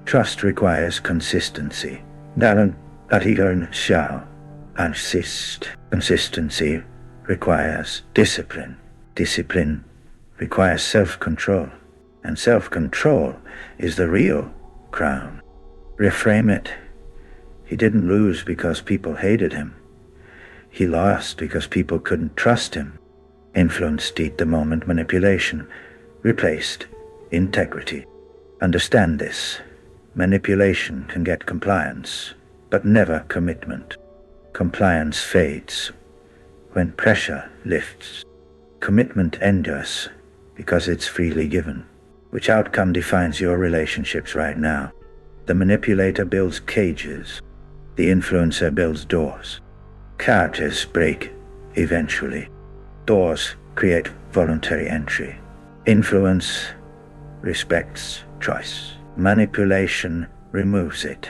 Trust requires consistency. Daran atigarn shall insist. Consistency requires discipline. Discipline requires self-control. And self-control is the real crown. Reframe it. He didn't lose because people hated him. He lost because people couldn't trust him. Influence deed the moment manipulation, replaced integrity. Understand this. Manipulation can get compliance, but never commitment. Compliance fades when pressure lifts. Commitment endures because it's freely given. Which outcome defines your relationships right now? The manipulator builds cages. The influencer builds doors. Characters break eventually. Doors create voluntary entry. Influence respects choice. Manipulation removes it.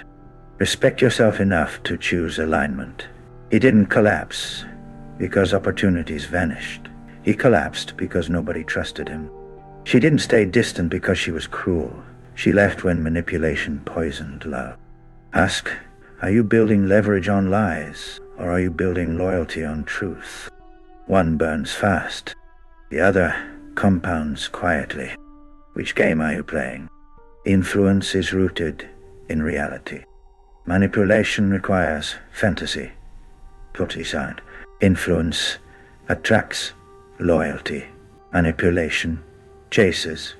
Respect yourself enough to choose alignment. He didn't collapse because opportunities vanished. He collapsed because nobody trusted him. She didn't stay distant because she was cruel. She left when manipulation poisoned love. Ask, are you building leverage on lies, or are you building loyalty on truth? One burns fast. The other compounds quietly. Which game are you playing? Influence is rooted in reality. Manipulation requires fantasy. Courtesan. Influence attracts loyalty. Manipulation chases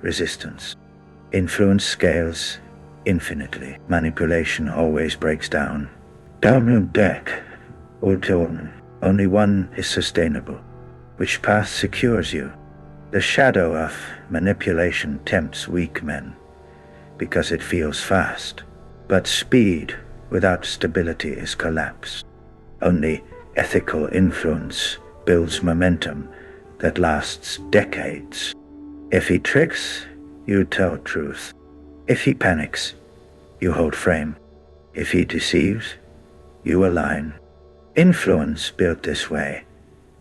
resistance. Influence scales infinitely. Manipulation always breaks down. Down deck. Only one is sustainable. Which path secures you? The shadow of manipulation tempts weak men because it feels fast. But speed without stability is collapse. Only ethical influence builds momentum that lasts decades. If he tricks, you tell truth. If he panics, you hold frame. If he deceives, you align. Influence built this way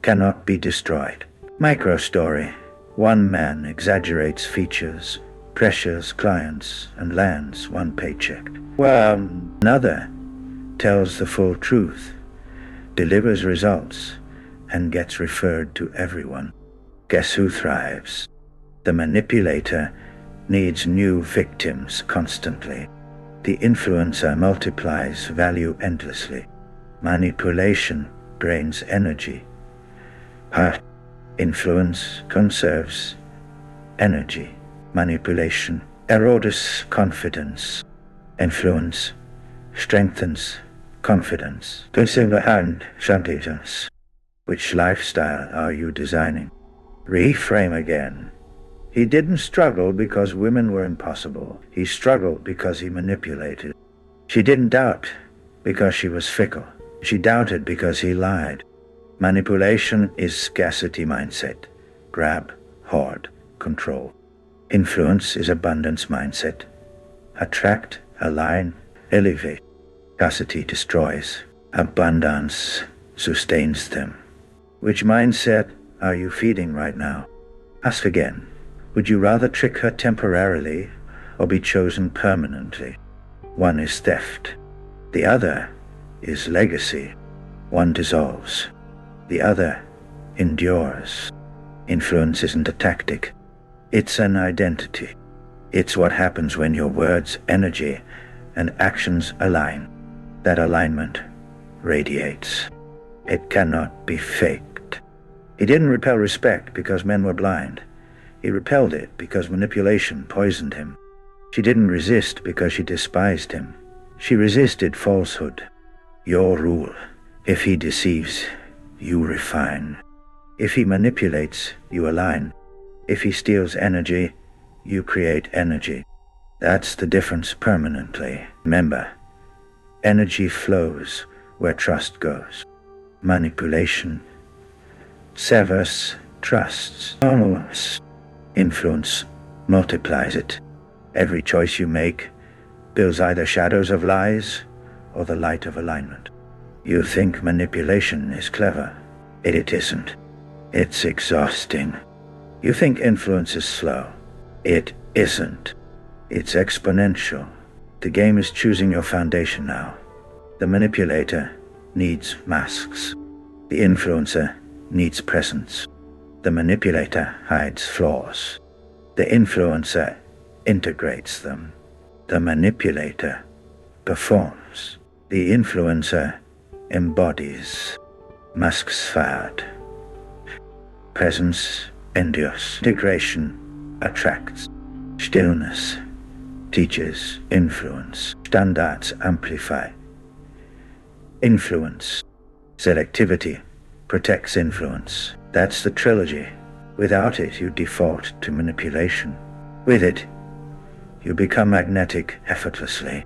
cannot be destroyed. Microstory. One man exaggerates features, pressures clients, and lands one paycheck, while another tells the full truth, delivers results, and gets referred to everyone. Guess who thrives? The manipulator needs new victims constantly. The influencer multiplies value endlessly. Manipulation drains energy. Influence conserves energy. Manipulation erodes confidence. Influence strengthens confidence. Which lifestyle are you designing? Reframe again. He didn't struggle because women were impossible. He struggled because he manipulated. She didn't doubt because she was fickle. She doubted because he lied. Manipulation is scarcity mindset. Grab, hoard, control. Influence is abundance mindset. Attract, align, elevate. Scarcity destroys. Abundance sustains them. Which mindset are you feeding right now? Ask again. Would you rather trick her temporarily or be chosen permanently? One is theft. The other is legacy. One dissolves. The other endures. Influence isn't a tactic. It's an identity. It's what happens when your words, energy, and actions align. That alignment radiates. It cannot be faked. He didn't repel respect because men were blind. He repelled it because manipulation poisoned him. She didn't resist because she despised him. She resisted falsehood. Your rule. If he deceives, you refine. If he manipulates, you align. If he steals energy, you create energy. That's the difference permanently. Remember, energy flows where trust goes. Manipulation severs trusts. Influence multiplies it. Every choice you make builds either shadows of lies or the light of alignment. You think manipulation is clever. It isn't. It's exhausting. You think influence is slow. It isn't. It's exponential. The game is choosing your foundation now. The manipulator needs masks. The influencer needs presence. The manipulator hides flaws. The influencer integrates them. The manipulator performs. The influencer embodies. Masks fired. presence endures. Integration attracts. Stillness teaches influence. Standards amplify influence. Selectivity protects influence. That's the trilogy. Without it, you default to manipulation. With it, you become magnetic effortlessly.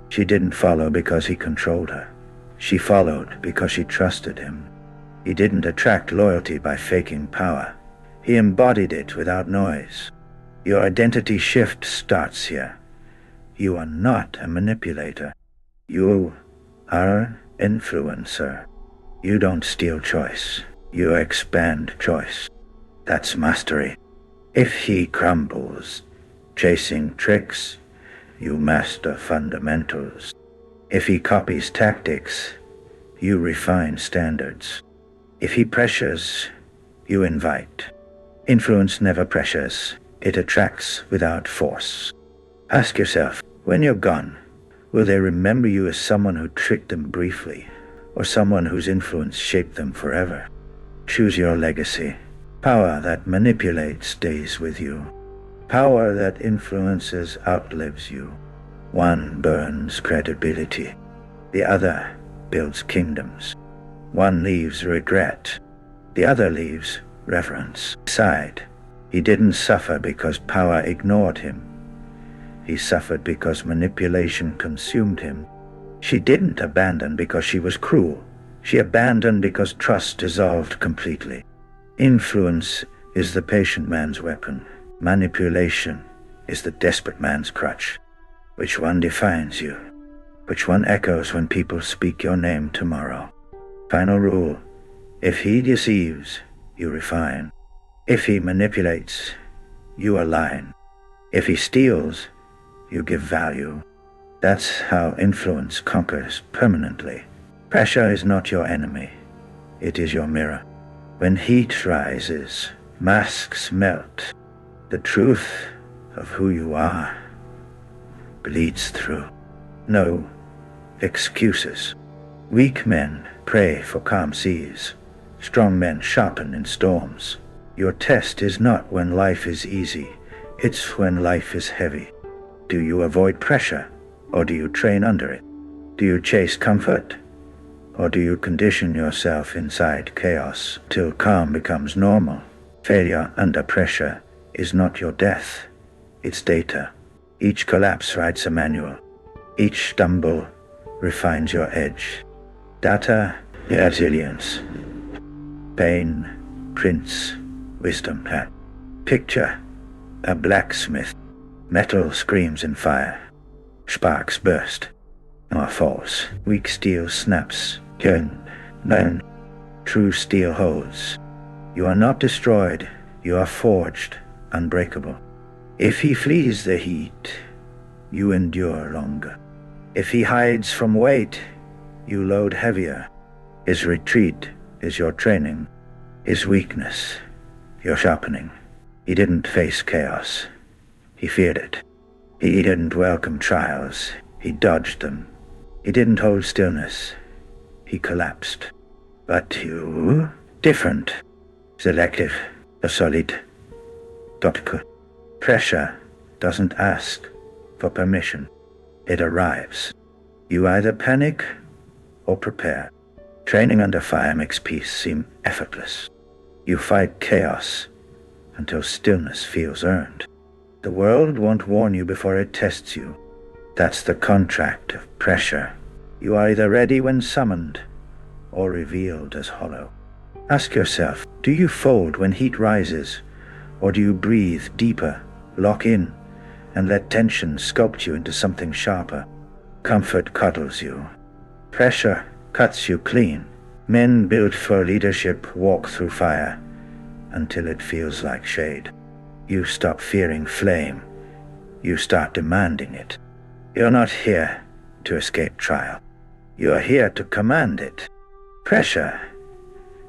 She didn't follow because he controlled her. She followed because she trusted him. He didn't attract loyalty by faking power. He embodied it without noise. Your identity shift starts here. You are not a manipulator. You are an influencer. You don't steal choice. You expand choice. That's mastery. If he crumbles, chasing tricks, you master fundamentals. If he copies tactics, you refine standards. If he pressures, you invite. Influence never pressures. It attracts without force. Ask yourself, when you're gone, will they remember you as someone who tricked them briefly, or someone whose influence shaped them forever? Choose your legacy. Power that manipulates stays with you. Power that influences outlives you. One burns credibility. The other builds kingdoms. One leaves regret. The other leaves reverence. Decide. He didn't suffer because power ignored him. He suffered because manipulation consumed him. She didn't abandon because she was cruel. She abandoned because trust dissolved completely. Influence is the patient man's weapon. Manipulation is the desperate man's crutch. Which one defines you? Which one echoes when people speak your name tomorrow? Final rule: if he deceives, you refine. If he manipulates, you align. If he steals, you give value. That's how influence conquers permanently. Pressure is not your enemy. It is your mirror. When heat rises, masks melt. The truth of who you are bleeds through. No excuses. Weak men pray for calm seas. Strong men sharpen in storms. Your test is not when life is easy. It's when life is heavy. Do you avoid pressure, or do you train under it? Do you chase comfort, or do you condition yourself inside chaos till calm becomes normal? Failure under pressure is not your death. It's data. Each collapse writes a manual. Each stumble refines your edge. Data, resilience. Pain prints wisdom. Picture a blacksmith. Metal screams in fire. Sparks burst. Or falls. Weak steel snaps. None. True steel holds. You are not destroyed. You are forged, unbreakable. If he flees the heat, you endure longer. If he hides from weight, you load heavier. His retreat is your training. His weakness, your sharpening. He didn't face chaos. He feared it. He didn't welcome trials. He dodged them. He didn't hold stillness. He collapsed. But you, different. Selective, a solid, topical. Pressure doesn't ask for permission. It arrives. You either panic or prepare. Training under fire makes peace seem effortless. You fight chaos until stillness feels earned. The world won't warn you before it tests you. That's the contract of pressure. You are either ready when summoned or revealed as hollow. Ask yourself, do you fold when heat rises, or do you breathe deeper, lock in, and let tension sculpt you into something sharper? Comfort cuddles you. Pressure cuts you clean. Men built for leadership walk through fire until it feels like shade. You stop fearing flame. You start demanding it. You're not here to escape trial. You're here to command it. Pressure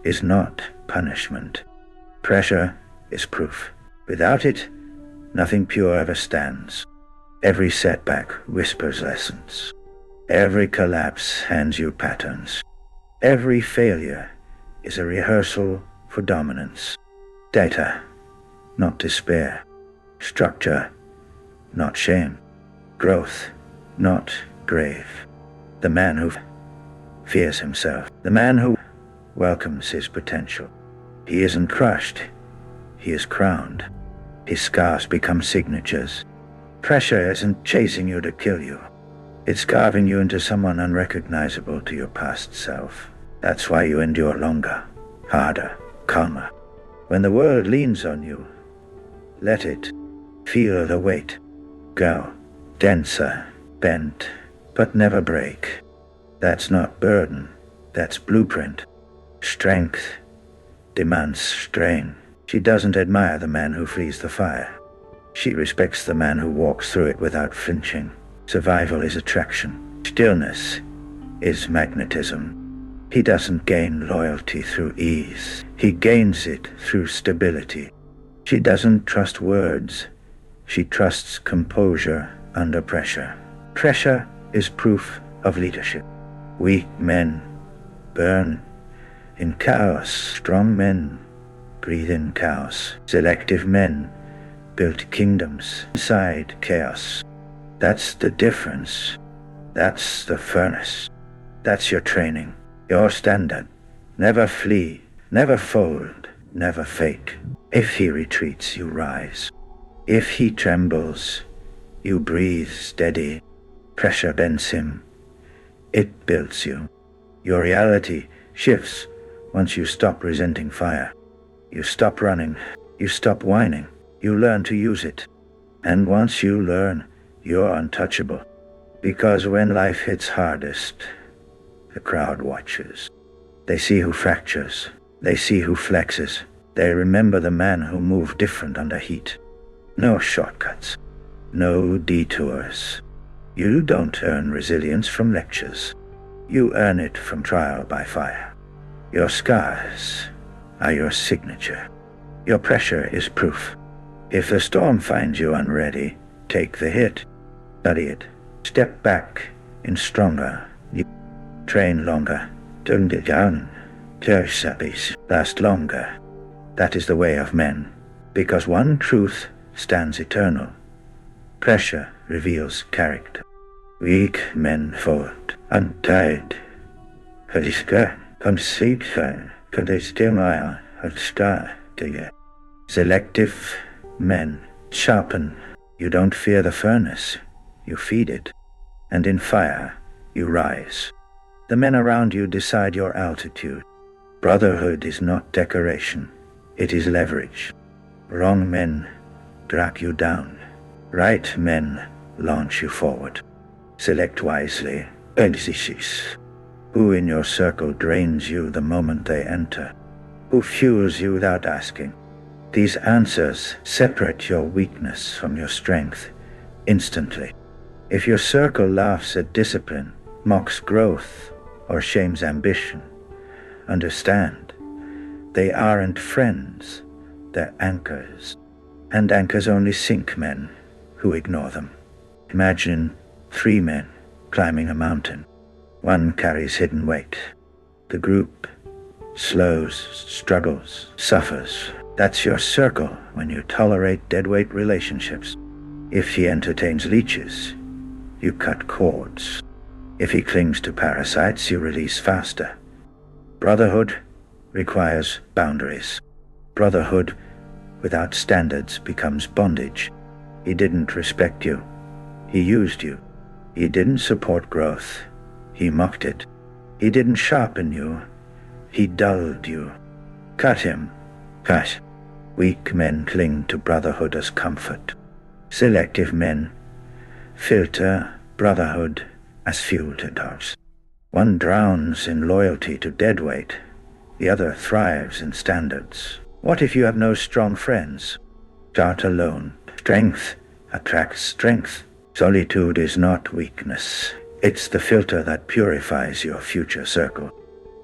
is not punishment. Pressure is proof. Without it, nothing pure ever stands. Every setback whispers lessons. Every collapse hands you patterns. Every failure is a rehearsal for dominance. Data, not despair. Structure, not shame. Growth, not grave. The man who fears himself. The man who welcomes his potential. He isn't crushed. He is crowned. His scars become signatures. Pressure isn't chasing you to kill you. It's carving you into someone unrecognizable to your past self. That's why you endure longer, harder, calmer. When the world leans on you, let it. Feel the weight. Go. Denser, bent, but never break. That's not burden. That's blueprint. Strength demands strain. She doesn't admire the man who flees the fire. She respects the man who walks through it without flinching. Survival is attraction. Stillness is magnetism. He doesn't gain loyalty through ease. He gains it through stability. She doesn't trust words. She trusts composure under pressure. Pressure is proof of leadership. Weak men burn in chaos. Strong men breathe in chaos. Selective men build kingdoms inside chaos. That's the difference. That's the furnace. That's your training, your standard. Never flee, never fold, never fake. If he retreats, you rise. If he trembles, you breathe steady. Pressure bends him. It builds you. Your reality shifts once you stop resenting fire. You stop running. You stop whining. You learn to use it. And once you learn, you're untouchable. Because when life hits hardest, the crowd watches. They see who fractures. They see who flexes. They remember the man who moved different under heat. No shortcuts. No detours. You don't earn resilience from lectures. You earn it from trial by fire. Your scars are your signature. Your pressure is proof. If the storm finds you unready, take the hit. Study it. Step back in stronger. You train longer. Turn it down. Last longer. That is the way of men. Because one truth stands eternal. Pressure reveals character. Weak men fold. Untied. Selective men sharpen. You don't fear the furnace. You feed it. And in fire, you rise. The men around you decide your altitude. Brotherhood is not decoration. It is leverage. Wrong men drag you down. Right men launch you forward. Select wisely. Who in your circle drains you the moment they enter? Who fuels you without asking? These answers separate your weakness from your strength instantly. If your circle laughs at discipline, mocks growth, or shames ambition, understand, they aren't friends, they're anchors. And anchors only sink men who ignore them. Imagine 3 men climbing a mountain. One carries hidden weight. The group slows, struggles, suffers. That's your circle when you tolerate deadweight relationships. If he entertains leeches, you cut cords. If he clings to parasites, you release faster. Brotherhood requires boundaries. Brotherhood without standards becomes bondage. He didn't respect you. He used you. He didn't support growth. He mocked it. He didn't sharpen you. He dulled you. Cut him. Cut. Weak men cling to brotherhood as comfort. Selective men filter brotherhood as fuel to dogs. One drowns in loyalty to deadweight. The other thrives in standards. What if you have no strong friends? Start alone. Strength attracts strength. Solitude is not weakness. It's the filter that purifies your future circle.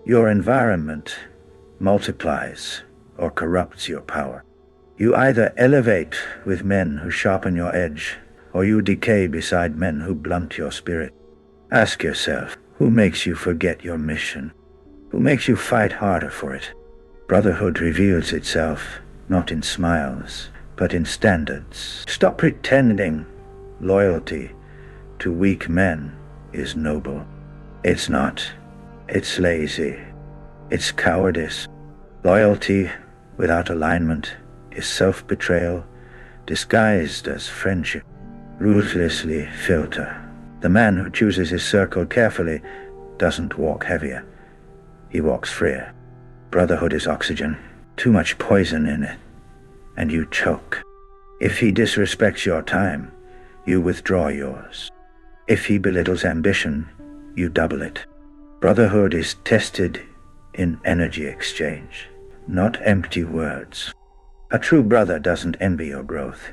Your environment multiplies or corrupts your power. You either elevate with men who sharpen your edge, or you decay beside men who blunt your spirit. Ask yourself, who makes you forget your mission? Who makes you fight harder for it? Brotherhood reveals itself not in smiles, but in standards. Stop pretending. Loyalty to weak men is noble. It's not. It's lazy. It's cowardice. Loyalty without alignment is self-betrayal disguised as friendship. Ruthlessly filter. The man who chooses his circle carefully doesn't walk heavier. He walks freer. Brotherhood is oxygen. Too much poison in it, and you choke. If he disrespects your time, you withdraw yours. If he belittles ambition, you double it. Brotherhood is tested in energy exchange, not empty words. A true brother doesn't envy your growth.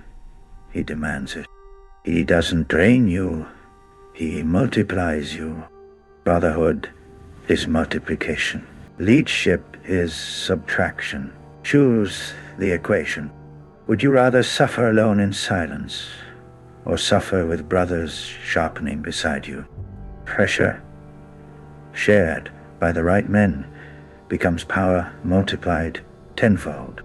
He demands it. He doesn't drain you. He multiplies you. Brotherhood is multiplication. Leadership is subtraction. Choose the equation. Would you rather suffer alone in silence, or suffer with brothers sharpening beside you? Pressure, shared by the right men, becomes power multiplied tenfold.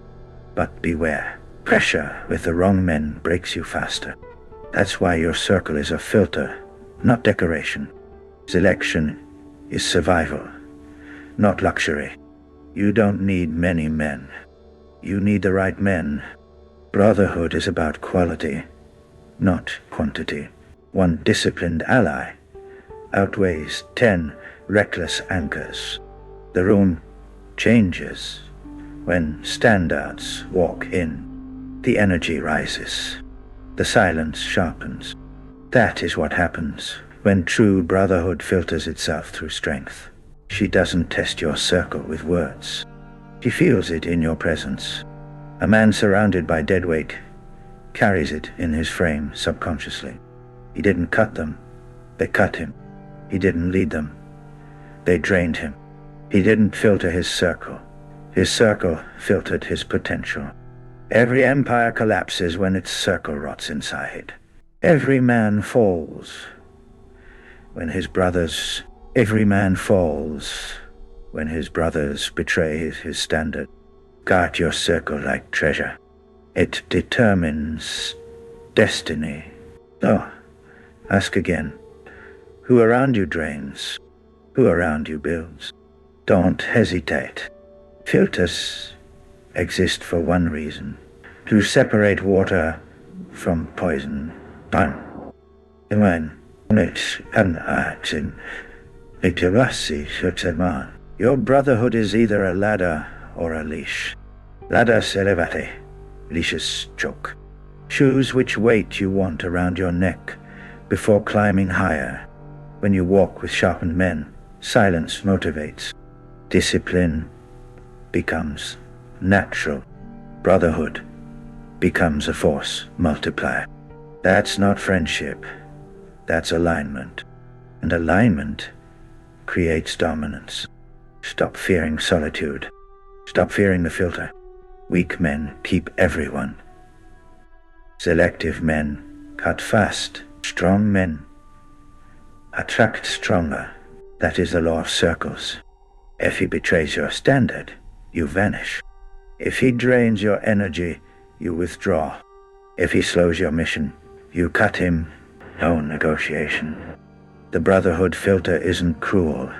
But beware, pressure with the wrong men breaks you faster. That's why your circle is a filter, not decoration. Selection is survival, not luxury. You don't need many men. You need the right men. Brotherhood is about quality, not quantity. One disciplined ally outweighs 10 reckless anchors. The room changes when standouts walk in. The energy rises. The silence sharpens. That is what happens when true brotherhood filters itself through strength. She doesn't test your circle with words. She feels it in your presence. A man surrounded by deadweight carries it in his frame subconsciously. He didn't cut them. They cut him. He didn't lead them. They drained him. He didn't filter his circle. His circle filtered his potential. Every empire collapses when its circle rots inside. Every man falls when his brothers... Every man falls when his brothers betray his standard. Guard your circle like treasure. It determines destiny. Oh, ask again. Who around you drains? Who around you builds? Don't hesitate. Filters exist for one reason: to separate water from poison. Your brotherhood is either a ladder or a leash. Ladder elevate, leashes choke. Choose which weight you want around your neck before climbing higher. When you walk with sharpened men, silence motivates. Discipline becomes natural. Brotherhood becomes a force multiplier. That's not friendship. That's alignment. And alignment creates dominance. Stop fearing solitude. Stop fearing the filter. Weak men keep everyone. Selective men cut fast. Strong men attract stronger. That is the law of circles. If he betrays your standard, you vanish. If he drains your energy, you withdraw. If he slows your mission, you cut him. No negotiation. The brotherhood filter isn't cruel.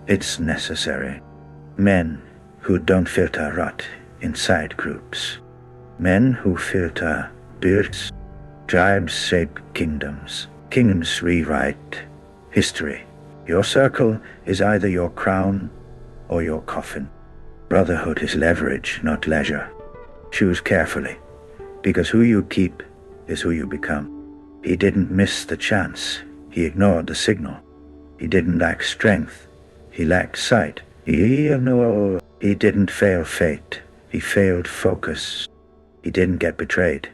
It's necessary. Men who don't filter rot inside groups. Men who filter builds. Tribes shape kingdoms. Kingdoms rewrite history. Your circle is either your crown or your coffin. Brotherhood is leverage, not leisure. Choose carefully, because who you keep is who you become. He didn't miss the chance. He ignored the signal. He didn't lack strength. He lacked sight. He didn't fail fate. He failed focus. He didn't get betrayed.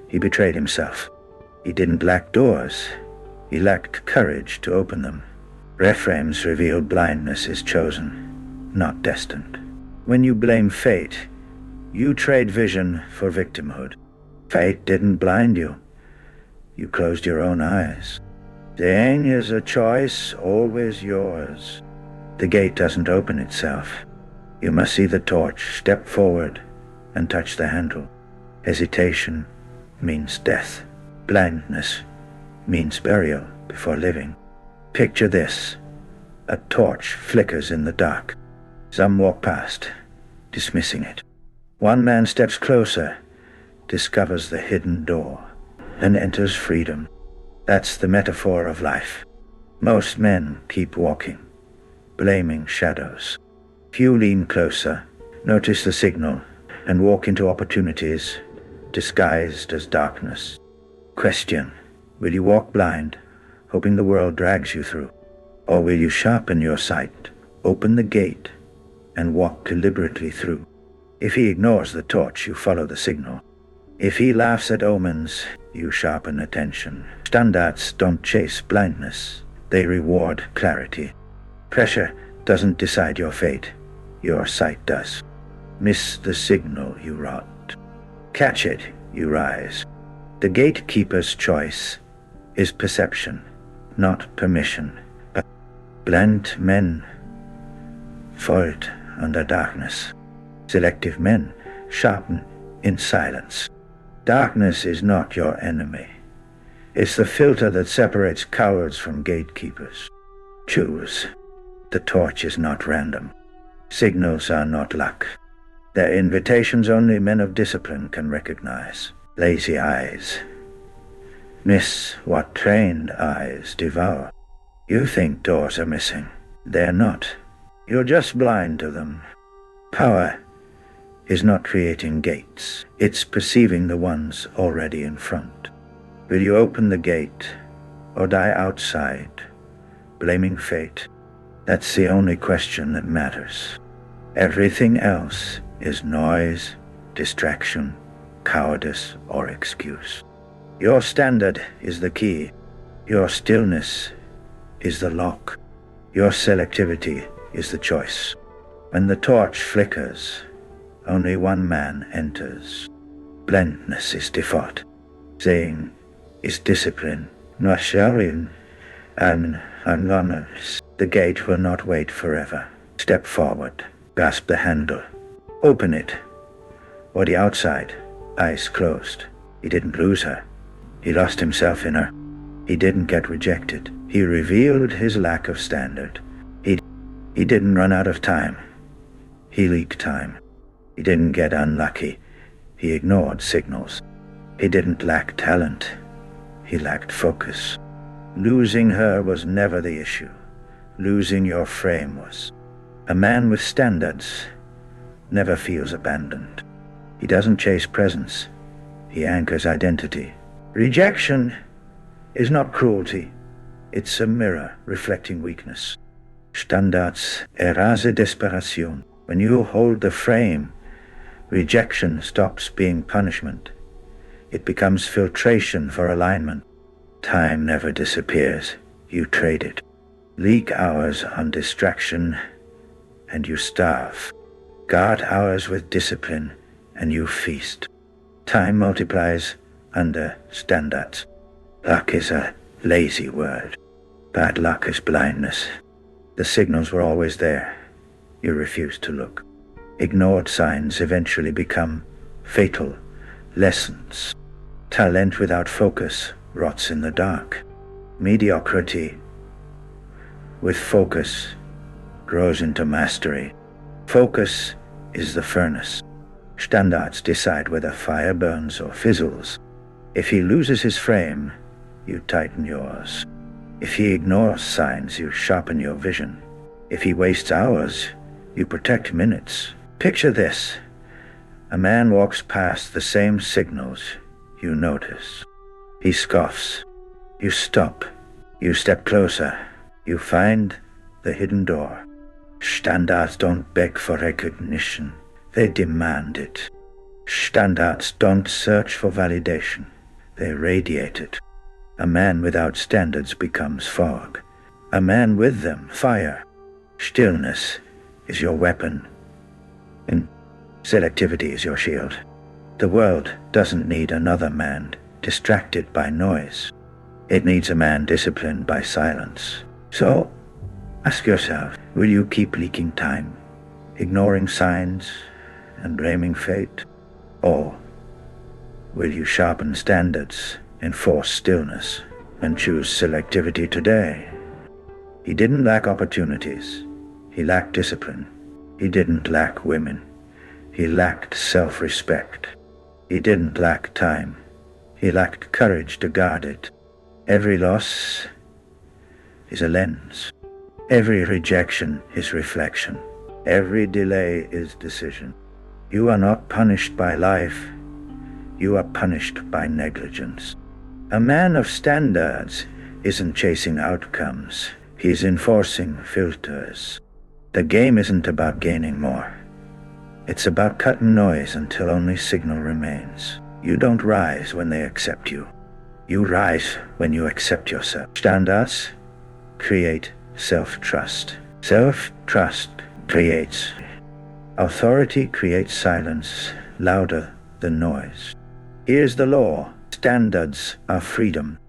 He betrayed himself. He didn't lack doors. He lacked courage to open them. Reframes reveal blindness is chosen, not destined. When you blame fate, you trade vision for victimhood. Fate didn't blind you. You closed your own eyes. Staying is a choice, always yours. The gate doesn't open itself. You must see the torch, step forward, and touch the handle. Hesitation means death. Blindness means burial before living. Picture this. A torch flickers in the dark. Some walk past, dismissing it. One man steps closer, discovers the hidden door, and enters freedom. That's the metaphor of life. Most men keep walking, blaming shadows. Few lean closer, notice the signal, and walk into opportunities disguised as darkness. Question: will you walk blind, hoping the world drags you through? Or will you sharpen your sight, open the gate, and walk deliberately through? If he ignores the torch, you follow the signal. If he laughs at omens, you sharpen attention. Standards don't chase blindness, they reward clarity. Pressure doesn't decide your fate, your sight does. Miss the signal, you rot. Catch it, you rise. The gatekeeper's choice is perception, not permission. Blend men foiled under darkness. Selective men sharpen in silence. Darkness is not your enemy. It's the filter that separates cowards from gatekeepers. Choose. The torch is not random. Signals are not luck. They're invitations only men of discipline can recognize. Lazy eyes miss what trained eyes devour. You think doors are missing. They're not. You're just blind to them. Power is not creating gates. It's perceiving the ones already in front. Will you open the gate or die outside, blaming fate? That's the only question that matters. Everything else is noise, distraction, cowardice, or excuse. Your standard is the key. Your stillness is the lock. Your selectivity is the choice. When the torch flickers, only one man enters. Blindness is default. Saying is discipline. Sharpen and unlearners. The gate will not wait forever. Step forward. Grasp the handle. Open it. Or the outside. Eyes closed. He didn't lose her. He lost himself in her. He didn't get rejected. He revealed his lack of standard. He didn't run out of time. He leaked time. He didn't get unlucky. He ignored signals. He didn't lack talent. He lacked focus. Losing her was never the issue. Losing your frame was. A man with standards never feels abandoned. He doesn't chase presence. He anchors identity. Rejection is not cruelty. It's a mirror reflecting weakness. Standards erase desperation. When you hold the frame, rejection stops being punishment. It becomes filtration for alignment. Time never disappears. You trade it. Leak hours on distraction, and you starve. Guard hours with discipline, and you feast. Time multiplies under standards. Luck is a lazy word. Bad luck is blindness. The signals were always there. You refused to look. Ignored signs eventually become fatal lessons. Talent without focus rots in the dark. Mediocrity with focus grows into mastery. Focus is the furnace. Standards decide whether fire burns or fizzles. If he loses his frame, you tighten yours. If he ignores signs, you sharpen your vision. If he wastes hours, you protect minutes. Picture this. A man walks past the same signals. You notice. He scoffs. You stop. You step closer. You find the hidden door. Standards don't beg for recognition. They demand it. Standards don't search for validation. They radiate it. A man without standards becomes fog. A man with them, fire. Stillness is your weapon, and selectivity is your shield. The world doesn't need another man distracted by noise. It needs a man disciplined by silence. So, ask yourself, will you keep leaking time, ignoring signs, and blaming fate? Or will you sharpen standards, enforce stillness, and choose selectivity today? He didn't lack opportunities. He lacked discipline. He didn't lack women. He lacked self-respect. He didn't lack time. He lacked courage to guard it. Every loss is a lens. Every rejection is reflection. Every delay is decision. You are not punished by life. You are punished by negligence. A man of standards isn't chasing outcomes. He's enforcing filters. The game isn't about gaining more. It's about cutting noise until only signal remains. You don't rise when they accept you. You rise when you accept yourself. Standards create self-trust. Self-trust creates. Authority creates silence louder than noise. Here's the law. Standards are freedom.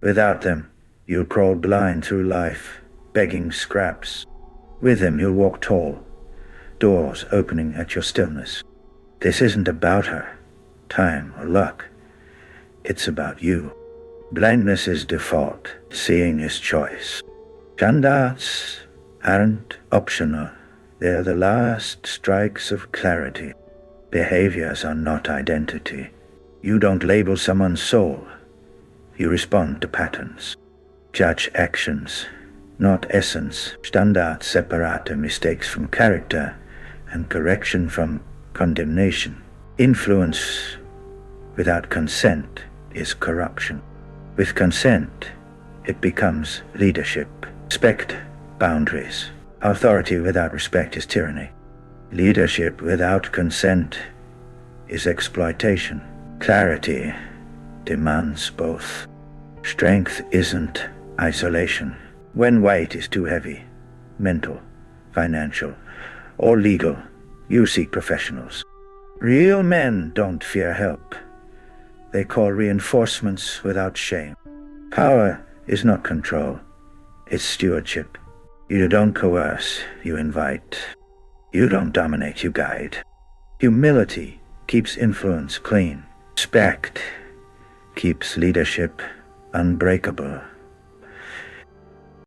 Without them, you'll crawl blind through life, begging scraps. With them, you'll walk tall, doors opening at your stillness. This isn't about her, time, or luck. It's about you. Blindness is default. Seeing is choice. Standards aren't optional. They're the last strikes of clarity. Behaviors are not identity. You don't label someone's soul. You respond to patterns. Judge actions, not essence. Standards separate mistakes from character and correction from condemnation. Influence without consent is corruption. With consent, it becomes leadership. Respect boundaries. Authority without respect is tyranny. Leadership without consent is exploitation. Clarity demands both. Strength isn't isolation. When weight is too heavy, mental, financial, or legal, you seek professionals. Real men don't fear help. They call reinforcements without shame. Power is not control. It's stewardship. You don't coerce, you invite. You don't dominate, you guide. Humility keeps influence clean. Respect keeps leadership unbreakable.